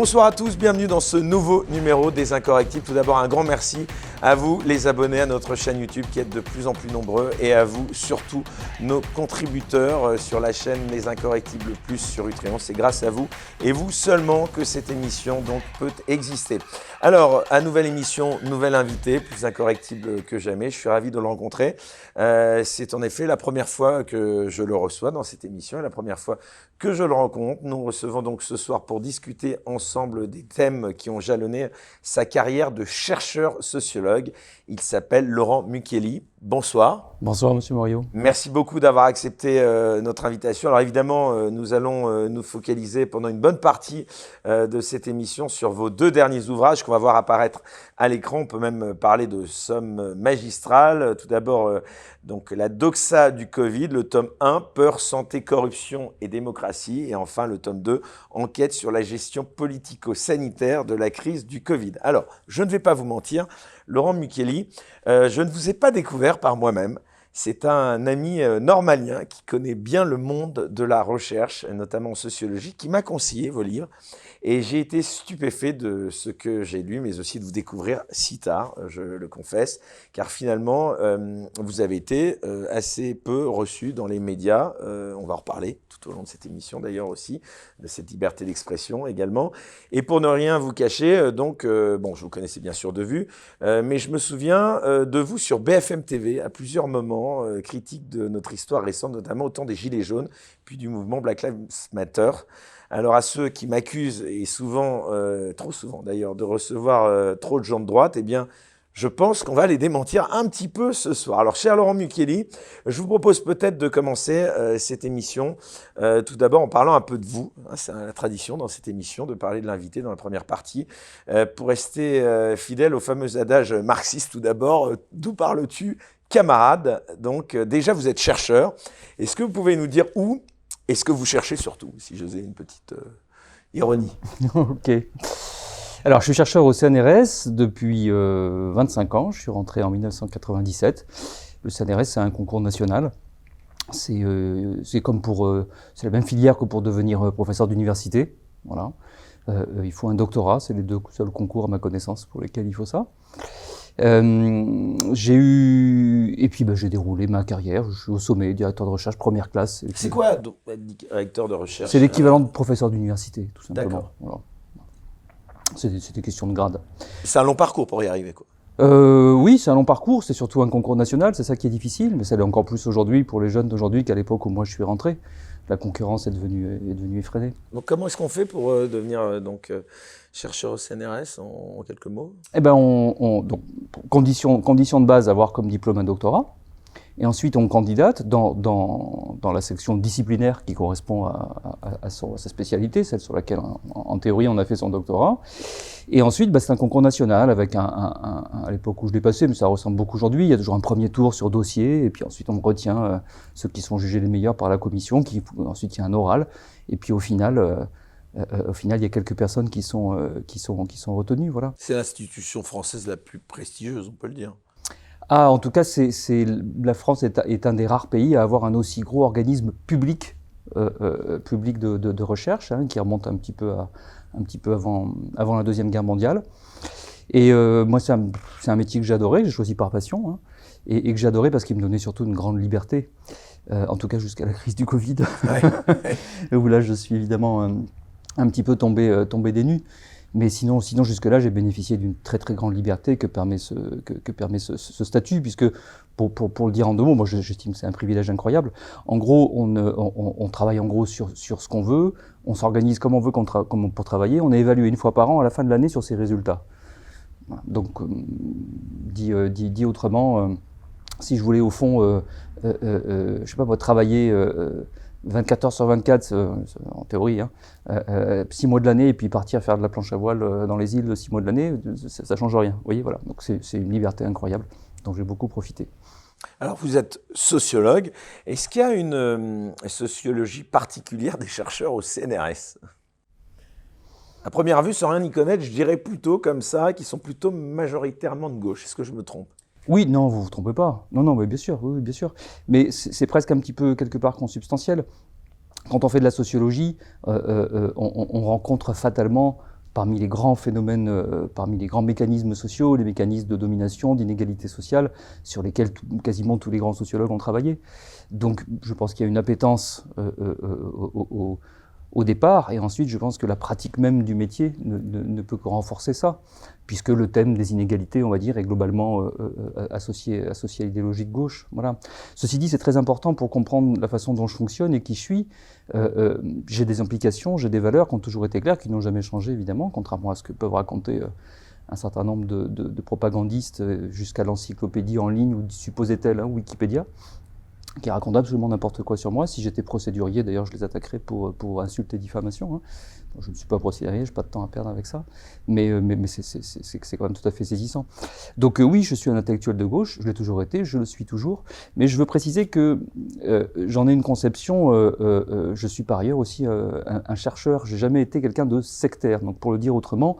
Bonsoir à tous, bienvenue dans ce nouveau numéro des Incorrectibles. Tout d'abord, un grand merci à vous, les abonnés à notre chaîne YouTube qui êtes de plus en plus nombreux et à vous, surtout, nos contributeurs sur la chaîne Les Incorrectibles Plus sur Utréon. C'est grâce à vous et vous seulement que cette émission donc peut exister. Alors, à nouvelle émission, nouvel invité, plus incorrectible que jamais. Je suis ravi de le rencontrer. C'est en effet la première fois que je le reçois dans cette émission et la première fois que je le rencontre. Nous recevons donc ce soir pour discuter ensemble des thèmes qui ont jalonné sa carrière de chercheur sociologue. Il s'appelle Laurent Mucchielli. Bonsoir. Bonsoir, Monsieur Morio. Merci beaucoup d'avoir accepté notre invitation. Alors évidemment, nous allons nous focaliser pendant une bonne partie de cette émission sur vos deux derniers ouvrages qu'on va voir apparaître à l'écran. On peut même parler de sommes magistrales. Tout d'abord, donc la doxa du Covid, le tome 1, Peur, santé, corruption et démocratie. Et enfin, le tome 2, Enquête sur la gestion politico-sanitaire de la crise du Covid. Alors, je ne vais pas vous mentir, Laurent Mucchielli, je ne vous ai pas découvert par moi-même. C'est un ami normalien qui connaît bien le monde de la recherche, notamment en sociologie, qui m'a conseillé vos livres. Et j'ai été stupéfait de ce que j'ai lu, mais aussi de vous découvrir si tard, je le confesse, car finalement, vous avez été assez peu reçu dans les médias. On va en reparler tout au long de cette émission d'ailleurs aussi, de cette liberté d'expression également. Et pour ne rien vous cacher, donc, bon, je vous connaissais bien sûr de vue, mais je me souviens de vous sur BFM TV à plusieurs moments, critique de notre histoire récente, notamment au temps des Gilets jaunes, puis du mouvement Black Lives Matter. Alors à ceux qui m'accusent, et souvent, trop souvent d'ailleurs, de recevoir trop de gens de droite, eh bien, je pense qu'on va les démentir un petit peu ce soir. Alors, cher Laurent Mucchielli, je vous propose peut-être de commencer cette émission, tout d'abord en parlant un peu de vous. C'est la tradition dans cette émission de parler de l'invité dans la première partie. Pour rester fidèle au fameux adage marxiste tout d'abord, d'où parles-tu, camarade? Donc déjà, vous êtes chercheur. Est-ce que vous pouvez nous dire où est-ce que vous cherchez surtout, si j'osais une petite ironie? Ok. Alors, je suis chercheur au CNRS depuis 25 ans. Je suis rentré en 1997. Le CNRS, c'est un concours national. C'est comme c'est la même filière que pour devenir professeur d'université. Voilà. Il faut un doctorat. C'est les deux seuls concours à ma connaissance pour lesquels il faut ça. J'ai déroulé ma carrière. Je suis au sommet, directeur de recherche, première classe. C'est quoi, directeur de recherche? C'est l'équivalent de professeur d'université, tout simplement. D'accord. Voilà. C'est des questions de grade. C'est un long parcours pour y arriver, quoi. Oui, c'est un long parcours. C'est surtout un concours national. C'est ça qui est difficile, mais ça l'est encore plus aujourd'hui pour les jeunes d'aujourd'hui qu'à l'époque où moi je suis rentré. La concurrence est devenue effrénée. Donc, comment est-ce qu'on fait pour devenir chercheur au CNRS en quelques mots? Eh ben, donc, condition de base, avoir comme diplôme un doctorat. Et ensuite, on candidate dans la section disciplinaire qui correspond à sa spécialité, celle sur laquelle, en théorie, on a fait son doctorat. Et ensuite, c'est un concours national avec à l'époque où je l'ai passé, mais ça ressemble beaucoup aujourd'hui. Il y a toujours un premier tour sur dossier, et puis ensuite, on retient ceux qui sont jugés les meilleurs par la commission, ensuite, il y a un oral. Et puis, au final, il y a quelques personnes qui sont retenues, voilà. C'est l'institution française la plus prestigieuse, on peut le dire. Ah, en tout cas, la France est un des rares pays à avoir un aussi gros organisme public de recherche, qui remonte un petit peu avant la Deuxième Guerre mondiale. Et moi, c'est un métier que j'adorais, j'ai choisi par passion, et que j'adorais parce qu'il me donnait surtout une grande liberté, en tout cas jusqu'à la crise du Covid, ouais. Où là, je suis évidemment un petit peu tombé des nues. Mais sinon jusque-là, j'ai bénéficié d'une très très grande liberté que permet ce statut, puisque pour le dire en deux mots, moi j'estime que c'est un privilège incroyable. En gros, on travaille en gros sur ce qu'on veut, on s'organise comme on veut pour travailler, on est évalué une fois par an à la fin de l'année sur ses résultats. Donc, dit autrement, si je voulais au fond, je sais pas, travailler 24 heures sur 24, en théorie, 6 mois de l'année, et puis partir faire de la planche à voile dans les îles 6 mois de l'année, ça change rien. Vous voyez, voilà. Donc c'est une liberté incroyable dont j'ai beaucoup profité. Alors vous êtes sociologue. Est-ce qu'il y a une sociologie particulière des chercheurs au CNRS? À première vue, sans rien y connaître, je dirais plutôt comme ça, qu'ils sont plutôt majoritairement de gauche. Est-ce que je me trompe? Oui, non, vous vous trompez pas. Non, mais bien sûr, oui, bien sûr. Mais c'est presque un petit peu, quelque part, consubstantiel. Quand on fait de la sociologie, on rencontre fatalement parmi les grands phénomènes, parmi les grands mécanismes sociaux, les mécanismes de domination, d'inégalité sociale, sur lesquels quasiment tous les grands sociologues ont travaillé. Donc je pense qu'il y a une appétence au départ, et ensuite je pense que la pratique même du métier ne peut que renforcer ça, puisque le thème des inégalités, on va dire, est globalement associé à l'idéologie de gauche. Voilà. Ceci dit, c'est très important pour comprendre la façon dont je fonctionne et qui je suis. J'ai des implications, j'ai des valeurs qui ont toujours été claires, qui n'ont jamais changé évidemment, contrairement à ce que peuvent raconter un certain nombre de propagandistes jusqu'à l'encyclopédie en ligne, ou supposait-elle, hein, Wikipédia, qui racontent absolument n'importe quoi sur moi. Si j'étais procédurier, d'ailleurs, je les attaquerais pour insulte et diffamation. Hein. Bon, je ne suis pas procédurier, je n'ai pas de temps à perdre avec ça, mais c'est quand même tout à fait saisissant. Donc oui, je suis un intellectuel de gauche, je l'ai toujours été, je le suis toujours, mais je veux préciser que j'en ai une conception, je suis par ailleurs aussi un chercheur, j'ai jamais été quelqu'un de sectaire. Donc pour le dire autrement,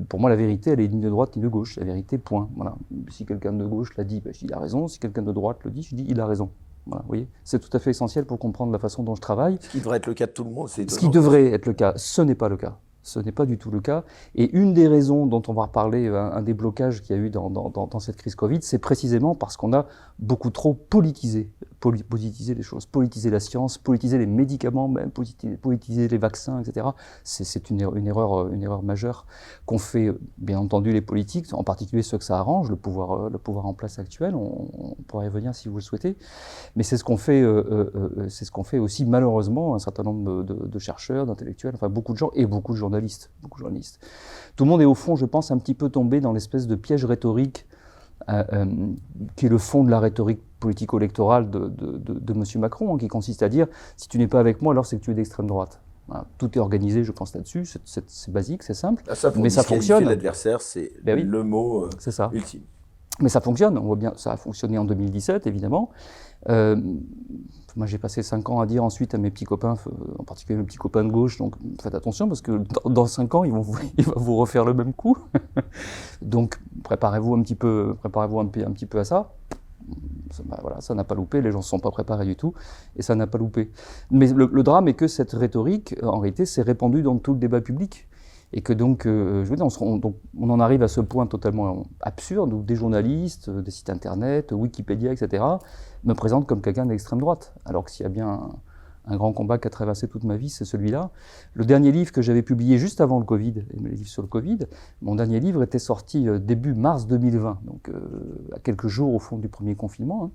pour moi la vérité, elle est ni de droite ni de gauche, la vérité, point. Voilà. Si quelqu'un de gauche l'a dit, ben, je dis il a raison, si quelqu'un de droite le dit, je dis il a raison. Voilà, vous voyez, c'est tout à fait essentiel pour comprendre la façon dont je travaille. Ce qui devrait être le cas de tout le monde, c'est étonnant. Ce qui devrait être le cas, ce n'est pas le cas. Ce n'est pas du tout le cas. Et une des raisons dont on va reparler, un des blocages qu'il y a eu dans cette crise Covid, c'est précisément parce qu'on a beaucoup trop politisé les choses, politisé la science, politisé les médicaments, même politiser les vaccins, etc. C'est une erreur majeure qu'ont fait, bien entendu, les politiques, en particulier ceux que ça arrange, le pouvoir en place actuel. On pourra y revenir si vous le souhaitez. Mais c'est ce qu'on fait aussi malheureusement un certain nombre de chercheurs, d'intellectuels, enfin beaucoup de gens et beaucoup de journalistes. Tout le monde est au fond, je pense, un petit peu tombé dans l'espèce de piège rhétorique qui est le fond de la rhétorique politico-électorale de M. Macron, hein, qui consiste à dire « si tu n'es pas avec moi, alors c'est que tu es d'extrême droite ». Voilà. Tout est organisé, je pense, là-dessus, c'est basique, c'est simple, mais ça fonctionne. L'adversaire, c'est le mot ultime. Mais ça fonctionne, on voit bien, ça a fonctionné en 2017, évidemment. Moi, j'ai passé 5 ans à dire ensuite à mes petits copains, en particulier mes petits copains de gauche, donc faites attention parce que dans 5 ans, ils vont vous refaire le même coup. Donc, préparez-vous un petit peu à ça. Voilà, ça n'a pas loupé, les gens ne sont pas préparés du tout, et ça n'a pas loupé. Mais le drame est que cette rhétorique, en réalité, s'est répandue dans tout le débat public. Et que donc, je veux dire, on en arrive à ce point totalement absurde où des journalistes, des sites internet, Wikipédia, etc., me présentent comme quelqu'un d'extrême droite. Alors que s'il y a bien un grand combat qui a traversé toute ma vie, c'est celui-là. Le dernier livre que j'avais publié juste avant le Covid, les livres sur le Covid, mon dernier livre était sorti début mars 2020, donc à quelques jours au fond du premier confinement. Hein.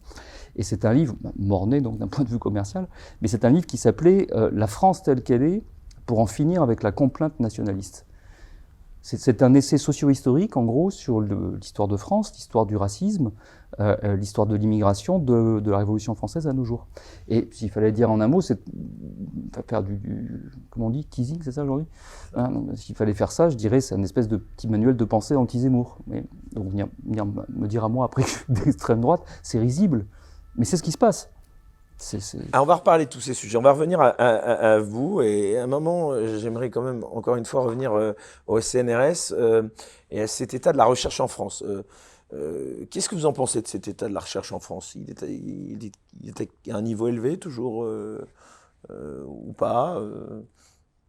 Et c'est un livre mort-né, donc d'un point de vue commercial, mais c'est un livre qui s'appelait « La France telle qu'elle est », pour en finir avec la complainte nationaliste. C'est un essai socio-historique, en gros, sur l'histoire de France, l'histoire du racisme, l'histoire de l'immigration, de la Révolution française à nos jours. Et s'il fallait dire en un mot, c'est faire comment on dit, teasing, c'est ça aujourd'hui, hein, s'il fallait faire ça, je dirais, c'est une espèce de petit manuel de pensée anti-Zemmour. Donc venir me dire à moi après que je suis d'extrême droite, c'est risible, mais c'est ce qui se passe. Alors on va reparler de tous ces sujets. On va revenir à vous. Et à un moment, j'aimerais quand même, encore une fois, revenir au CNRS et à cet état de la recherche en France. Qu'est-ce que vous en pensez de cet état de la recherche en France ? Il était à un niveau élevé, toujours, ou pas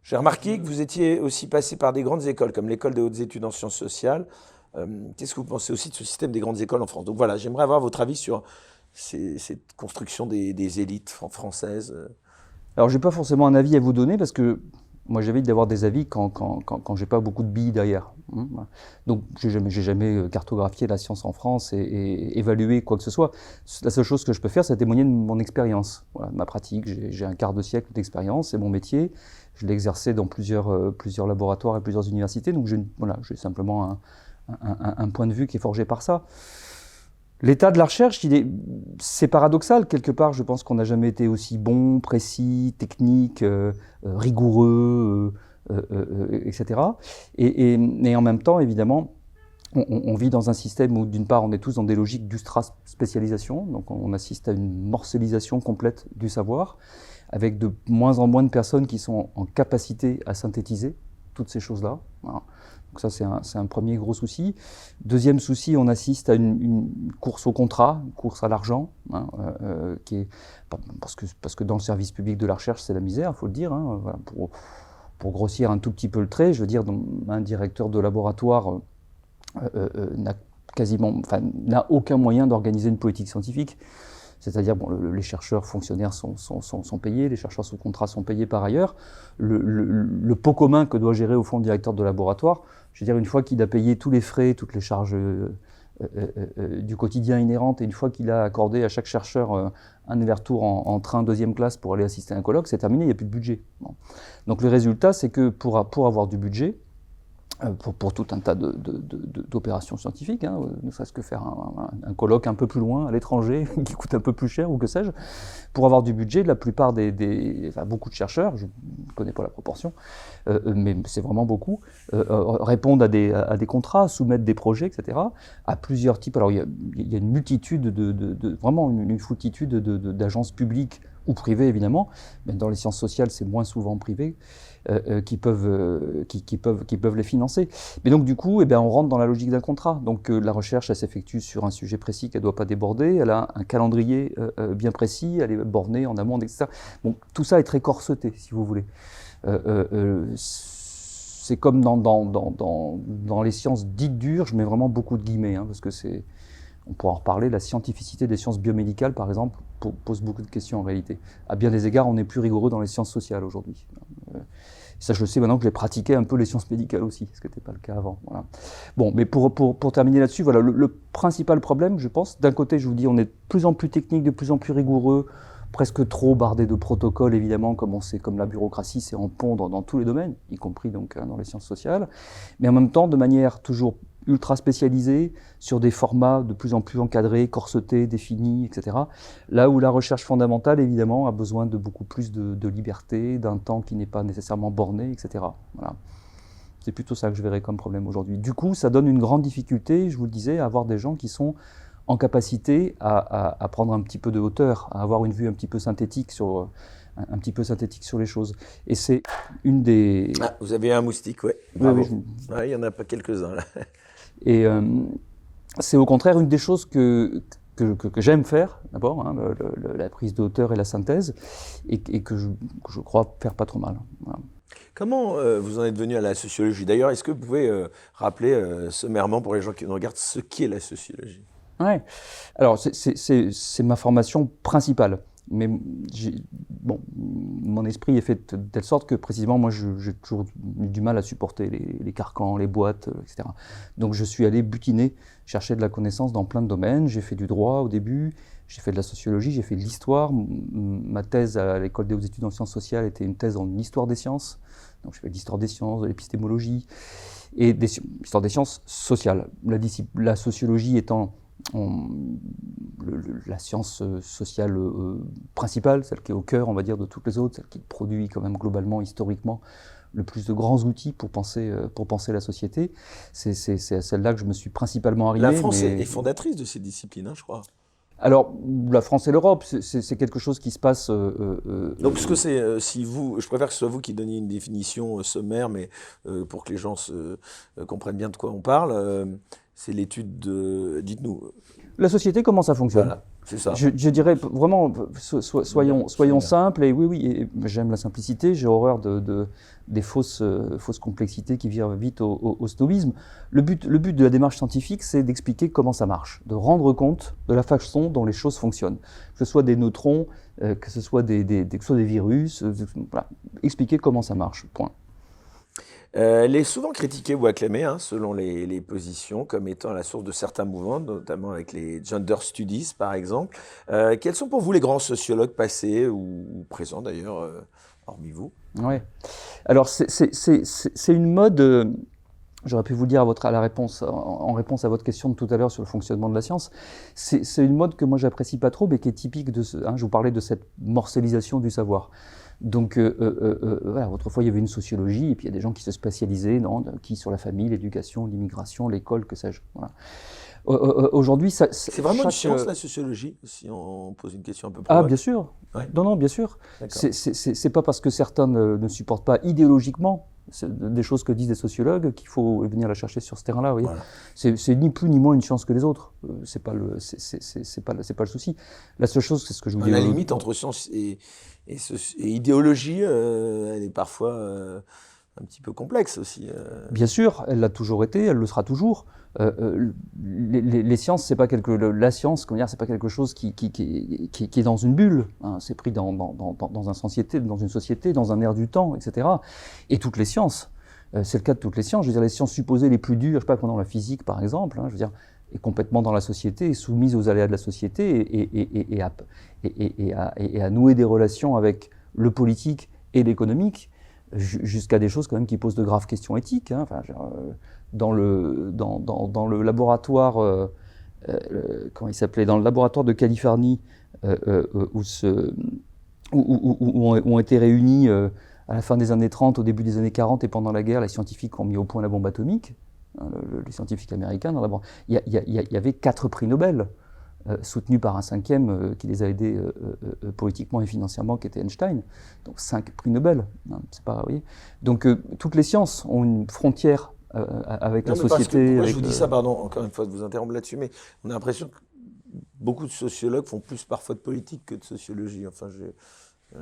J'ai remarqué que vous étiez aussi passé par des grandes écoles, comme l'école des hautes études en sciences sociales. Qu'est-ce que vous pensez aussi de ce système des grandes écoles en France ? Donc voilà, j'aimerais avoir votre avis sur cette construction des élites françaises. Alors, je n'ai pas forcément un avis à vous donner parce que moi, j'évite d'avoir des avis quand j'ai pas beaucoup de billes derrière. Donc, j'ai jamais cartographié la science en France et évalué quoi que ce soit. La seule chose que je peux faire, c'est témoigner de mon expérience, voilà, de ma pratique. J'ai un quart de siècle d'expérience, c'est mon métier. Je l'ai exercé dans plusieurs laboratoires et plusieurs universités. Donc, j'ai simplement un point de vue qui est forgé par ça. L'état de la recherche, c'est paradoxal. Quelque part, je pense qu'on n'a jamais été aussi bon, précis, technique, rigoureux, etc. Et en même temps, évidemment, on vit dans un système où, d'une part, on est tous dans des logiques d'ultra-spécialisation. Donc, on assiste à une morcellisation complète du savoir, avec de moins en moins de personnes qui sont en capacité à synthétiser toutes ces choses-là. Voilà. Donc ça, c'est un premier gros souci. Deuxième souci, on assiste à une course au contrat, une course à l'argent, hein, qui est parce que dans le service public de la recherche, c'est la misère, il faut le dire. Hein, voilà, pour grossir un tout petit peu le trait, je veux dire, un directeur de laboratoire n'a aucun moyen d'organiser une politique scientifique. C'est-à-dire, bon, les chercheurs fonctionnaires sont payés, les chercheurs sous contrat sont payés par ailleurs. Le pot commun que doit gérer au fond le directeur de laboratoire, je veux dire, une fois qu'il a payé tous les frais, toutes les charges du quotidien inhérentes, et une fois qu'il a accordé à chaque chercheur un aller-retour en train deuxième classe pour aller assister à un colloque, c'est terminé, il n'y a plus de budget. Bon. Donc le résultat, c'est que pour avoir du budget, pour tout un tas d'opérations scientifiques, hein, ne serait-ce que faire un colloque un peu plus loin, à l'étranger, qui coûte un peu plus cher, ou que sais-je, pour avoir du budget, la plupart beaucoup de chercheurs, je ne connais pas la proportion, mais c'est vraiment beaucoup, répondent à des contrats, soumettent des projets, etc., à plusieurs types. Alors il y a une multitude vraiment une foultitude d'agences publiques ou privées, évidemment, mais dans les sciences sociales, c'est moins souvent privé, qui peuvent les financer. Mais donc du coup, on rentre dans la logique d'un contrat. Donc la recherche, elle s'effectue sur un sujet précis qu'elle ne doit pas déborder, elle a un calendrier bien précis, elle est bornée en amont, etc. Bon, tout ça est très corseté, si vous voulez. C'est comme dans les sciences dites dures, je mets vraiment beaucoup de guillemets, hein, parce que on pourra en reparler, la scientificité des sciences biomédicales, par exemple, pose beaucoup de questions en réalité. À bien des égards, on est plus rigoureux dans les sciences sociales aujourd'hui. Ça, je le sais maintenant que j'ai pratiqué un peu les sciences médicales aussi, ce qui n'était pas le cas avant. Voilà. Bon, mais pour terminer là-dessus, voilà, le principal problème, je pense, d'un côté, je vous dis, on est de plus en plus technique, de plus en plus rigoureux, presque trop bardé de protocoles, évidemment, comme la bureaucratie s'est en pondre dans tous les domaines, y compris donc dans les sciences sociales, mais en même temps, de manière toujours ultra spécialisée, sur des formats de plus en plus encadrés, corsetés, définis, etc. Là où la recherche fondamentale, évidemment, a besoin de beaucoup plus de liberté, d'un temps qui n'est pas nécessairement borné, etc. Voilà. C'est plutôt ça que je verrais comme problème aujourd'hui. Du coup, ça donne une grande difficulté, je vous le disais, à avoir des gens qui sont en capacité à prendre un petit peu de hauteur, à avoir une vue un petit peu synthétique sur les choses. Et c'est une des... Ah, vous avez un moustique, ouais. Oui, il y en a pas quelques-uns, là. Et c'est au contraire une des choses que j'aime faire, d'abord, hein, la prise de hauteur et la synthèse, et que je crois faire pas trop mal. Voilà. Comment vous en êtes venu à la sociologie? D'ailleurs, est-ce que vous pouvez rappeler sommairement pour les gens qui nous regardent ce qu'est la sociologie? Ouais. Alors, c'est ma formation principale. Mais mon esprit est fait de telle sorte que précisément, moi, j'ai toujours eu du mal à supporter les carcans, les boîtes, etc. Donc je suis allé butiner, chercher de la connaissance dans plein de domaines. J'ai fait du droit au début, j'ai fait de la sociologie, j'ai fait de l'histoire. Ma thèse à l'école des hautes études en sciences sociales était une thèse en histoire des sciences. Donc je fais de l'histoire des sciences, de l'épistémologie et l'histoire des sciences sociales. La sociologie étant la science sociale principale, celle qui est au cœur, on va dire, de toutes les autres, celle qui produit quand même globalement, historiquement, le plus de grands outils pour penser la société. C'est à celle-là que je me suis principalement arrivé. La France est fondatrice de ces disciplines, hein, je crois. Alors, la France et l'Europe, c'est quelque chose qui se passe... Donc, ce que c'est, je préfère que ce soit vous qui donniez une définition sommaire, mais pour que les gens comprennent bien de quoi on parle, c'est l'étude de... Dites-nous. La société, comment ça fonctionne? Voilà, c'est ça. Je dirais vraiment, soyons simples, et oui, et j'aime la simplicité, j'ai horreur des fausses complexités qui virent vite au snobisme. Le but de la démarche scientifique, c'est d'expliquer comment ça marche, de rendre compte de la façon dont les choses fonctionnent, que ce soit des neutrons, que ce soit des virus, voilà. Expliquer comment ça marche, point. Elle est souvent critiquée ou acclamée, hein, selon les positions, comme étant la source de certains mouvements, notamment avec les gender studies, par exemple. Quels sont pour vous les grands sociologues passés ou présents, d'ailleurs, hormis vous? Ouais. Alors, c'est une mode... J'aurais pu vous le dire en réponse à votre question de tout à l'heure sur le fonctionnement de la science. C'est une mode que moi j'apprécie pas trop, mais qui est typique de je vous parlais de cette morcellisation du savoir. Donc, voilà, autrefois il y avait une sociologie, et puis il y a des gens qui se spécialisaient sur la famille, l'éducation, l'immigration, l'école, que sais-je. Voilà. Aujourd'hui, c'est vraiment une science, la sociologie, si on pose une question un peu plus. Ah, bien sûr. Ouais. Non, bien sûr. C'est pas parce que certains ne supportent pas idéologiquement des choses que disent des sociologues qu'il faut venir la chercher sur ce terrain-là. Voilà. C'est ni plus ni moins une science que les autres. C'est pas le souci. La seule chose, c'est ce que je vous dis. La limite entre science et idéologie, elle est parfois un petit peu complexe aussi. Bien sûr, elle l'a toujours été, elle le sera toujours. Les sciences, c'est pas la science, comment dire, c'est pas quelque chose qui est dans une bulle. Hein. C'est pris dans une société, dans un air du temps, etc. Et toutes les sciences, c'est le cas de toutes les sciences. Je veux dire, les sciences supposées les plus dures, je sais pas, prenons la physique par exemple. Hein, je veux dire, est complètement dans la société, est soumise aux aléas de la société et à nouer des relations avec le politique et l'économique, jusqu'à des choses quand même qui posent de graves questions éthiques. Hein. Enfin, dans le laboratoire, comment il s'appelait, dans le laboratoire de Californie, où ont été réunis à la fin des années 30, au début des années 40 et pendant la guerre, les scientifiques qui ont mis au point la bombe atomique, hein, les scientifiques américains, il y avait 4 prix Nobel. Soutenus par un 5e qui les a aidés politiquement et financièrement, qui était Einstein. Donc 5 prix Nobel. Hein, c'est pas, vous voyez. Donc toutes les sciences ont une frontière avec la société. Moi, je vous dis ça, pardon, encore une fois de vous interrompre là-dessus, mais on a l'impression que beaucoup de sociologues font plus parfois de politique que de sociologie. Enfin, j'ai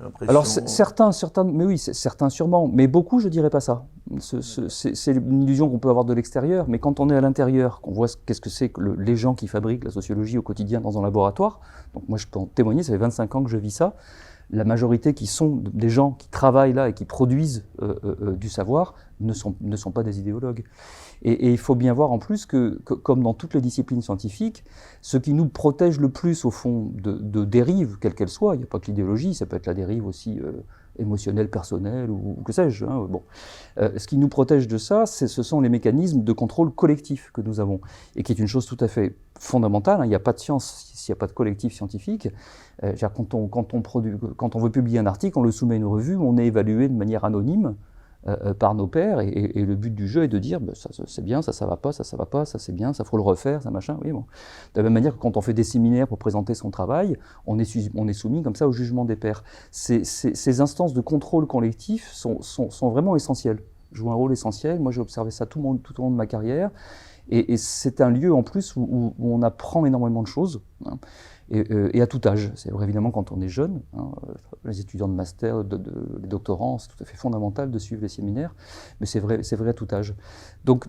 l'impression... Alors certains, mais oui, certains sûrement, mais beaucoup, je dirais pas ça. C'est une illusion qu'on peut avoir de l'extérieur, mais quand on est à l'intérieur, qu'on voit qu'est-ce que c'est que les gens qui fabriquent la sociologie au quotidien dans un laboratoire, donc moi je peux en témoigner, ça fait 25 ans que je vis ça, la majorité qui sont des gens qui travaillent là et qui produisent du savoir ne sont pas des idéologues. Et il faut bien voir en plus que, comme dans toutes les disciplines scientifiques, ce qui nous protège le plus au fond de dérives, quelles qu'elles soient, il n'y a pas que l'idéologie, ça peut être la dérive aussi émotionnelle, personnelle ou que sais-je. Hein, bon. Ce qui nous protège de ça, ce sont les mécanismes de contrôle collectif que nous avons, et qui est une chose tout à fait fondamentale. Hein, il n'y a pas de science s'il n'y a pas de collectif scientifique. Quand on veut publier un article, on le soumet à une revue, on est évalué de manière anonyme par nos pairs, et le but du jeu est de dire ça c'est bien, ça va pas, ça va pas, ça c'est bien, ça faut le refaire, ça machin. Oui, bon. De la même manière que quand on fait des séminaires pour présenter son travail, on est soumis comme ça au jugement des pairs. Ces instances de contrôle collectif sont vraiment essentielles, jouent un rôle essentiel. Moi j'ai observé ça tout au long de ma carrière, et c'est un lieu en plus où on apprend énormément de choses. Hein. Et à tout âge. C'est vrai évidemment quand on est jeune, hein, les étudiants de master, les doctorants, c'est tout à fait fondamental de suivre les séminaires, mais c'est vrai à tout âge. Donc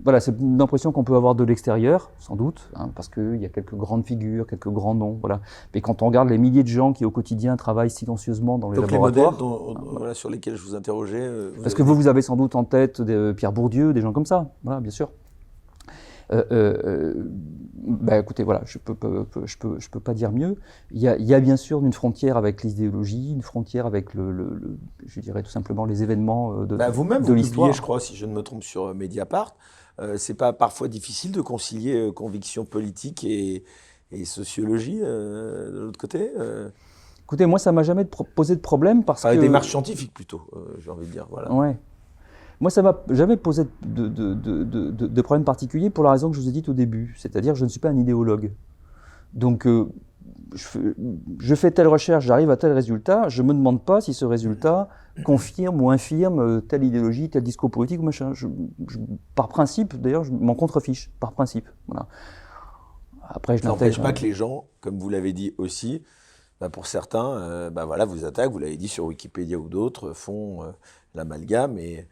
voilà, c'est une impression qu'on peut avoir de l'extérieur, sans doute, hein, parce qu'il y a quelques grandes figures, quelques grands noms, voilà. Mais quand on regarde les milliers de gens qui au quotidien travaillent silencieusement dans les laboratoires... Donc les modèles voilà, sur lesquels je vous interrogeais... parce que vous avez sans doute en tête Pierre Bourdieu, des gens comme ça, voilà, bien sûr. Écoutez, voilà, je peux pas dire mieux. Il y a bien sûr une frontière avec l'idéologie, une frontière avec je dirais tout simplement les événements de l'histoire. Vous-même, vous publiez, je crois, si je ne me trompe, sur Mediapart. C'est pas parfois difficile de concilier conviction politique et sociologie de l'autre côté Écoutez, moi, ça m'a jamais posé de problème parce que... démarche scientifique plutôt, j'ai envie de dire. Voilà. Ouais. Moi, ça ne m'a jamais posé de problème particulier pour la raison que je vous ai dite au début, c'est-à-dire que je ne suis pas un idéologue. Donc, je fais telle recherche, j'arrive à tel résultat, je ne me demande pas si ce résultat confirme ou infirme telle idéologie, tel discours politique ou machin. Par principe, d'ailleurs, je m'en contrefiche, par principe. Voilà. Après, ça n'empêche pas que les gens, comme vous l'avez dit aussi, pour certains, voilà, vous attaquent, vous l'avez dit sur Wikipédia ou d'autres, font l'amalgame et...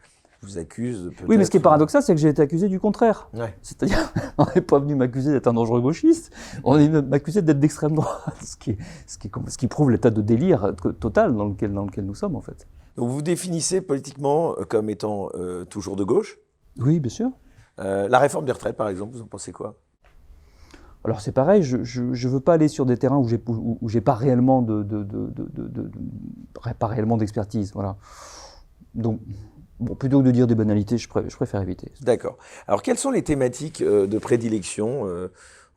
vous accuse peut-être... Oui, mais ce qui est paradoxal, c'est que j'ai été accusé du contraire. Ouais. C'est-à-dire, on n'est pas venu m'accuser d'être un dangereux gauchiste, on est venu m'accuser d'être d'extrême droite, ce qui prouve l'état de délire total dans lequel nous sommes, en fait. Donc vous vous définissez politiquement comme étant toujours de gauche ? Oui, bien sûr. La réforme des retraites, par exemple, vous en pensez quoi ? Alors c'est pareil, je ne veux pas aller sur des terrains où j'ai pas réellement pas réellement d'expertise, voilà. Donc... Bon, plutôt que de dire des banalités, je préfère éviter. D'accord. Alors, quelles sont les thématiques de prédilection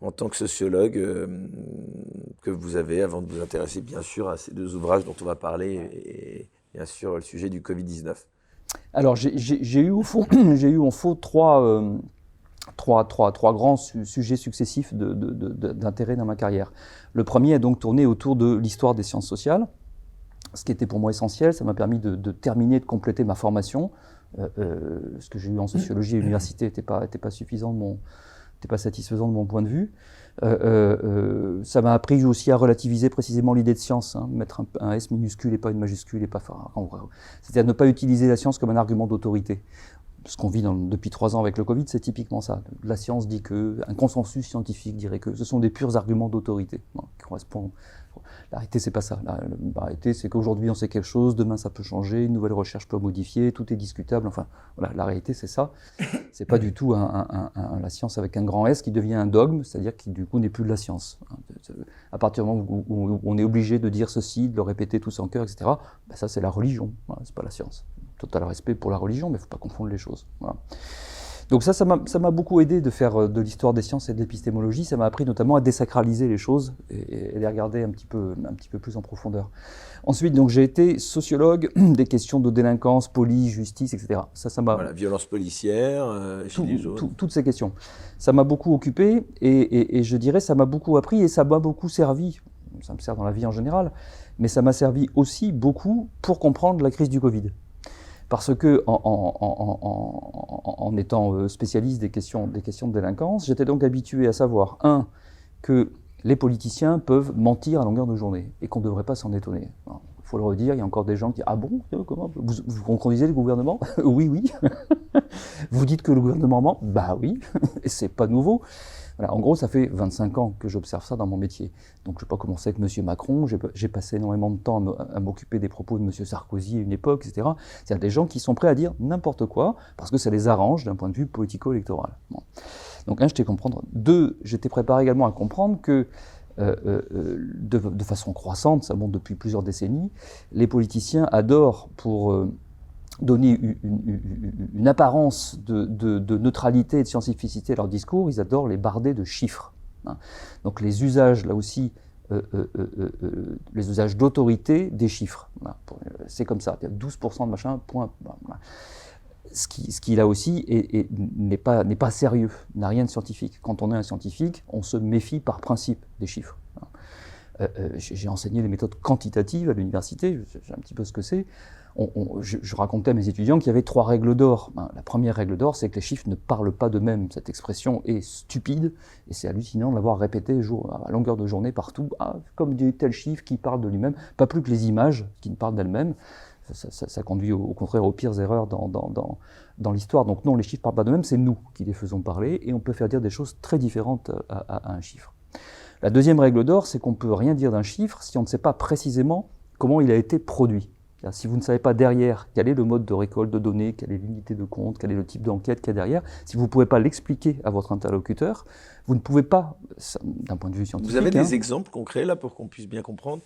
en tant que sociologue que vous avez avant de vous intéresser, bien sûr, à ces 2 ouvrages dont on va parler et bien sûr, le sujet du Covid-19 ? Alors, j'ai eu au fond 3 grands sujets successifs d'intérêt dans ma carrière. Le premier a donc tourné autour de l'histoire des sciences sociales, ce qui était pour moi essentiel. Ça m'a permis de terminer, de compléter ma formation. Ce que j'ai eu en sociologie à l'université n'était pas suffisant n'était pas satisfaisant de mon point de vue. Ça m'a appris aussi à relativiser précisément l'idée de science, hein, mettre un S minuscule et pas une majuscule et pas c'est-à-dire ne pas utiliser la science comme un argument d'autorité. Ce qu'on vit depuis 3 ans avec le Covid, c'est typiquement ça. La science dit que, un consensus scientifique dirait que, ce sont des purs arguments d'autorité. Qui correspondent. La réalité, c'est pas ça. La réalité, c'est qu'aujourd'hui, on sait quelque chose, demain, ça peut changer, une nouvelle recherche peut modifier, tout est discutable. Enfin, voilà, la réalité, c'est ça. C'est pas du tout la science avec un grand S qui devient un dogme, c'est-à-dire qui, du coup, n'est plus de la science. À partir du moment où on est obligé de dire ceci, de le répéter tous en chœur, etc., ben ça, c'est la religion, voilà, c'est pas la science. Total respect pour la religion, mais il ne faut pas confondre les choses. Voilà. Donc ça m'a beaucoup aidé de faire de l'histoire des sciences et de l'épistémologie. Ça m'a appris notamment à désacraliser les choses et les regarder un petit peu plus en profondeur. Ensuite, donc, j'ai été sociologue des questions de délinquance, police, justice, etc. Ça m'a... Voilà, violence policière, gilets jaunes. Toutes ces questions. Ça m'a beaucoup occupé et je dirais ça m'a beaucoup appris et ça m'a beaucoup servi. Ça me sert dans la vie en général, mais ça m'a servi aussi beaucoup pour comprendre la crise du Covid. Parce que en étant spécialiste des questions de délinquance, j'étais donc habitué à savoir, que les politiciens peuvent mentir à longueur de journée et qu'on ne devrait pas s'en étonner. Il faut le redire, il y a encore des gens qui disent « Ah bon, comment vous contredisez le gouvernement ?» Oui. Vous dites que le gouvernement ment ? Bah oui, et c'est pas nouveau. Voilà, en gros, ça fait 25 ans que j'observe ça dans mon métier. Donc, je n'ai pas commencé avec M. Macron, j'ai passé énormément de temps à m'occuper des propos de M. Sarkozy à une époque, etc. C'est-à-dire des gens qui sont prêts à dire n'importe quoi parce que ça les arrange d'un point de vue politico-électoral. Bon. Donc, j'étais comprendre. 2, j'étais préparé également à comprendre que de façon croissante, ça monte depuis plusieurs décennies, les politiciens adorent pour donner une apparence de neutralité et de scientificité à leur discours, ils adorent les barder de chiffres. Donc les usages, là aussi, les usages d'autorité des chiffres. C'est comme ça, 12% de machin, point. Ce qui là aussi n'est pas sérieux, n'a rien de scientifique. Quand on est un scientifique, on se méfie par principe des chiffres. J'ai enseigné les méthodes quantitatives à l'université, je sais un petit peu ce que c'est. Je racontais à mes étudiants qu'il y avait 3 règles d'or. La première règle d'or, c'est que les chiffres ne parlent pas d'eux-mêmes. Cette expression est stupide et c'est hallucinant de l'avoir répétée à longueur de journée partout. Comme dit tel chiffre qui parle de lui-même, pas plus que les images qui ne parlent d'elles-mêmes. Ça conduit au contraire aux pires erreurs dans l'histoire. Donc non, les chiffres ne parlent pas d'eux-mêmes, c'est nous qui les faisons parler et on peut faire dire des choses très différentes à un chiffre. La deuxième règle d'or, c'est qu'on ne peut rien dire d'un chiffre si on ne sait pas précisément comment il a été produit. Si vous ne savez pas derrière quel est le mode de récolte de données, quelle est l'unité de compte, quel est le type d'enquête qu'il y a derrière, si vous ne pouvez pas l'expliquer à votre interlocuteur, vous ne pouvez pas, d'un point de vue scientifique... Vous avez des exemples concrets là pour qu'on puisse bien comprendre ?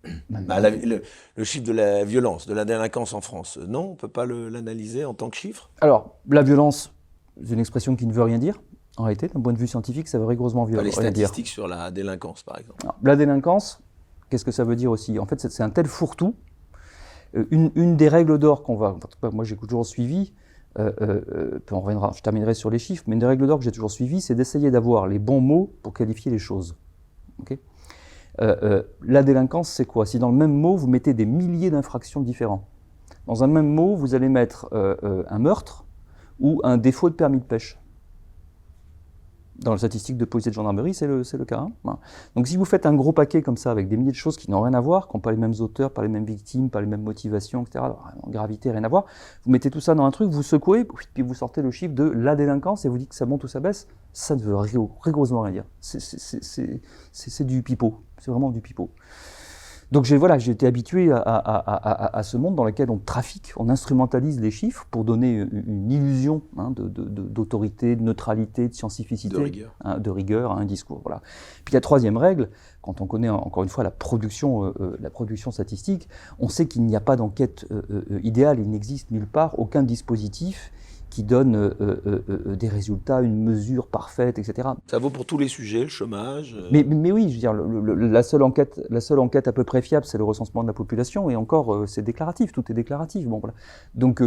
Le chiffre de la violence, de la délinquance en France, non, on ne peut pas l'analyser en tant que chiffre ? Alors, la violence, c'est une expression qui ne veut rien dire. En réalité, d'un point de vue scientifique, ça veut rigoureusement rien dire. Les statistiques sur la délinquance, par exemple. Alors, la délinquance, qu'est-ce que ça veut dire aussi ? En fait, c'est un tel fourre-tout. Une des règles d'or qu'on va... Moi, j'ai toujours suivi, on reviendra, je terminerai sur les chiffres, mais une des règles d'or que j'ai toujours suivies, c'est d'essayer d'avoir les bons mots pour qualifier les choses. Okay ? La délinquance, c'est quoi ? Si dans le même mot, vous mettez des milliers d'infractions différentes. Dans un même mot, vous allez mettre un meurtre ou un défaut de permis de pêche. Dans la statistique de police et de gendarmerie, c'est le cas. Voilà. Donc si vous faites un gros paquet comme ça, avec des milliers de choses qui n'ont rien à voir, qui n'ont pas les mêmes auteurs, pas les mêmes victimes, pas les mêmes motivations, etc., en gravité, rien à voir, vous mettez tout ça dans un truc, vous secouez, puis vous sortez le chiffre de la délinquance et vous dites que ça monte ou ça baisse, ça ne veut rigoureusement rien dire. C'est du pipeau, c'est vraiment du pipeau. Donc j'ai été habitué à ce monde dans lequel on trafique, on instrumentalise les chiffres pour donner une illusion d'autorité, de neutralité, de scientificité, de rigueur à un discours. Voilà. Puis la troisième règle, quand on connaît encore une fois la production statistique, on sait qu'il n'y a pas d'enquête idéale, il n'existe nulle part aucun dispositif qui donne des résultats, une mesure parfaite, etc. Ça vaut pour tous les sujets, le chômage. Mais oui, je veux dire, la seule enquête à peu près fiable, c'est le recensement de la population, et encore, c'est déclaratif, tout est déclaratif. Bon, voilà. Donc,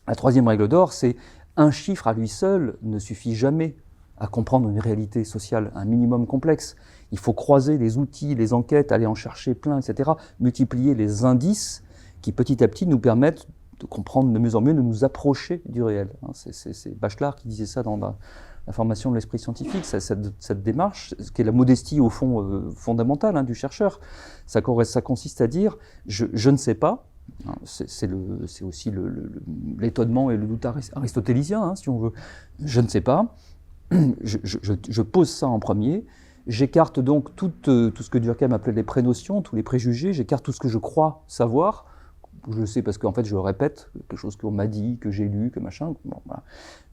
la troisième règle d'or, c'est un chiffre à lui seul ne suffit jamais à comprendre une réalité sociale, un minimum complexe. Il faut croiser les outils, les enquêtes, aller en chercher plein, etc., multiplier les indices qui, petit à petit, nous permettent de comprendre de mieux en mieux, de nous approcher du réel. C'est Bachelard qui disait ça dans la formation de l'esprit scientifique, cette démarche, ce qui est la modestie au fond fondamentale du chercheur. Ça consiste à dire je ne sais pas. C'est aussi l'étonnement et le doute aristotélicien, si on veut. Je ne sais pas. Je pose ça en premier. J'écarte donc tout ce que Durkheim appelait les prénotions, tous les préjugés. J'écarte tout ce que je crois savoir. Je le sais parce qu'en fait, je répète quelque chose qu'on m'a dit, que j'ai lu, que machin. Bon, voilà.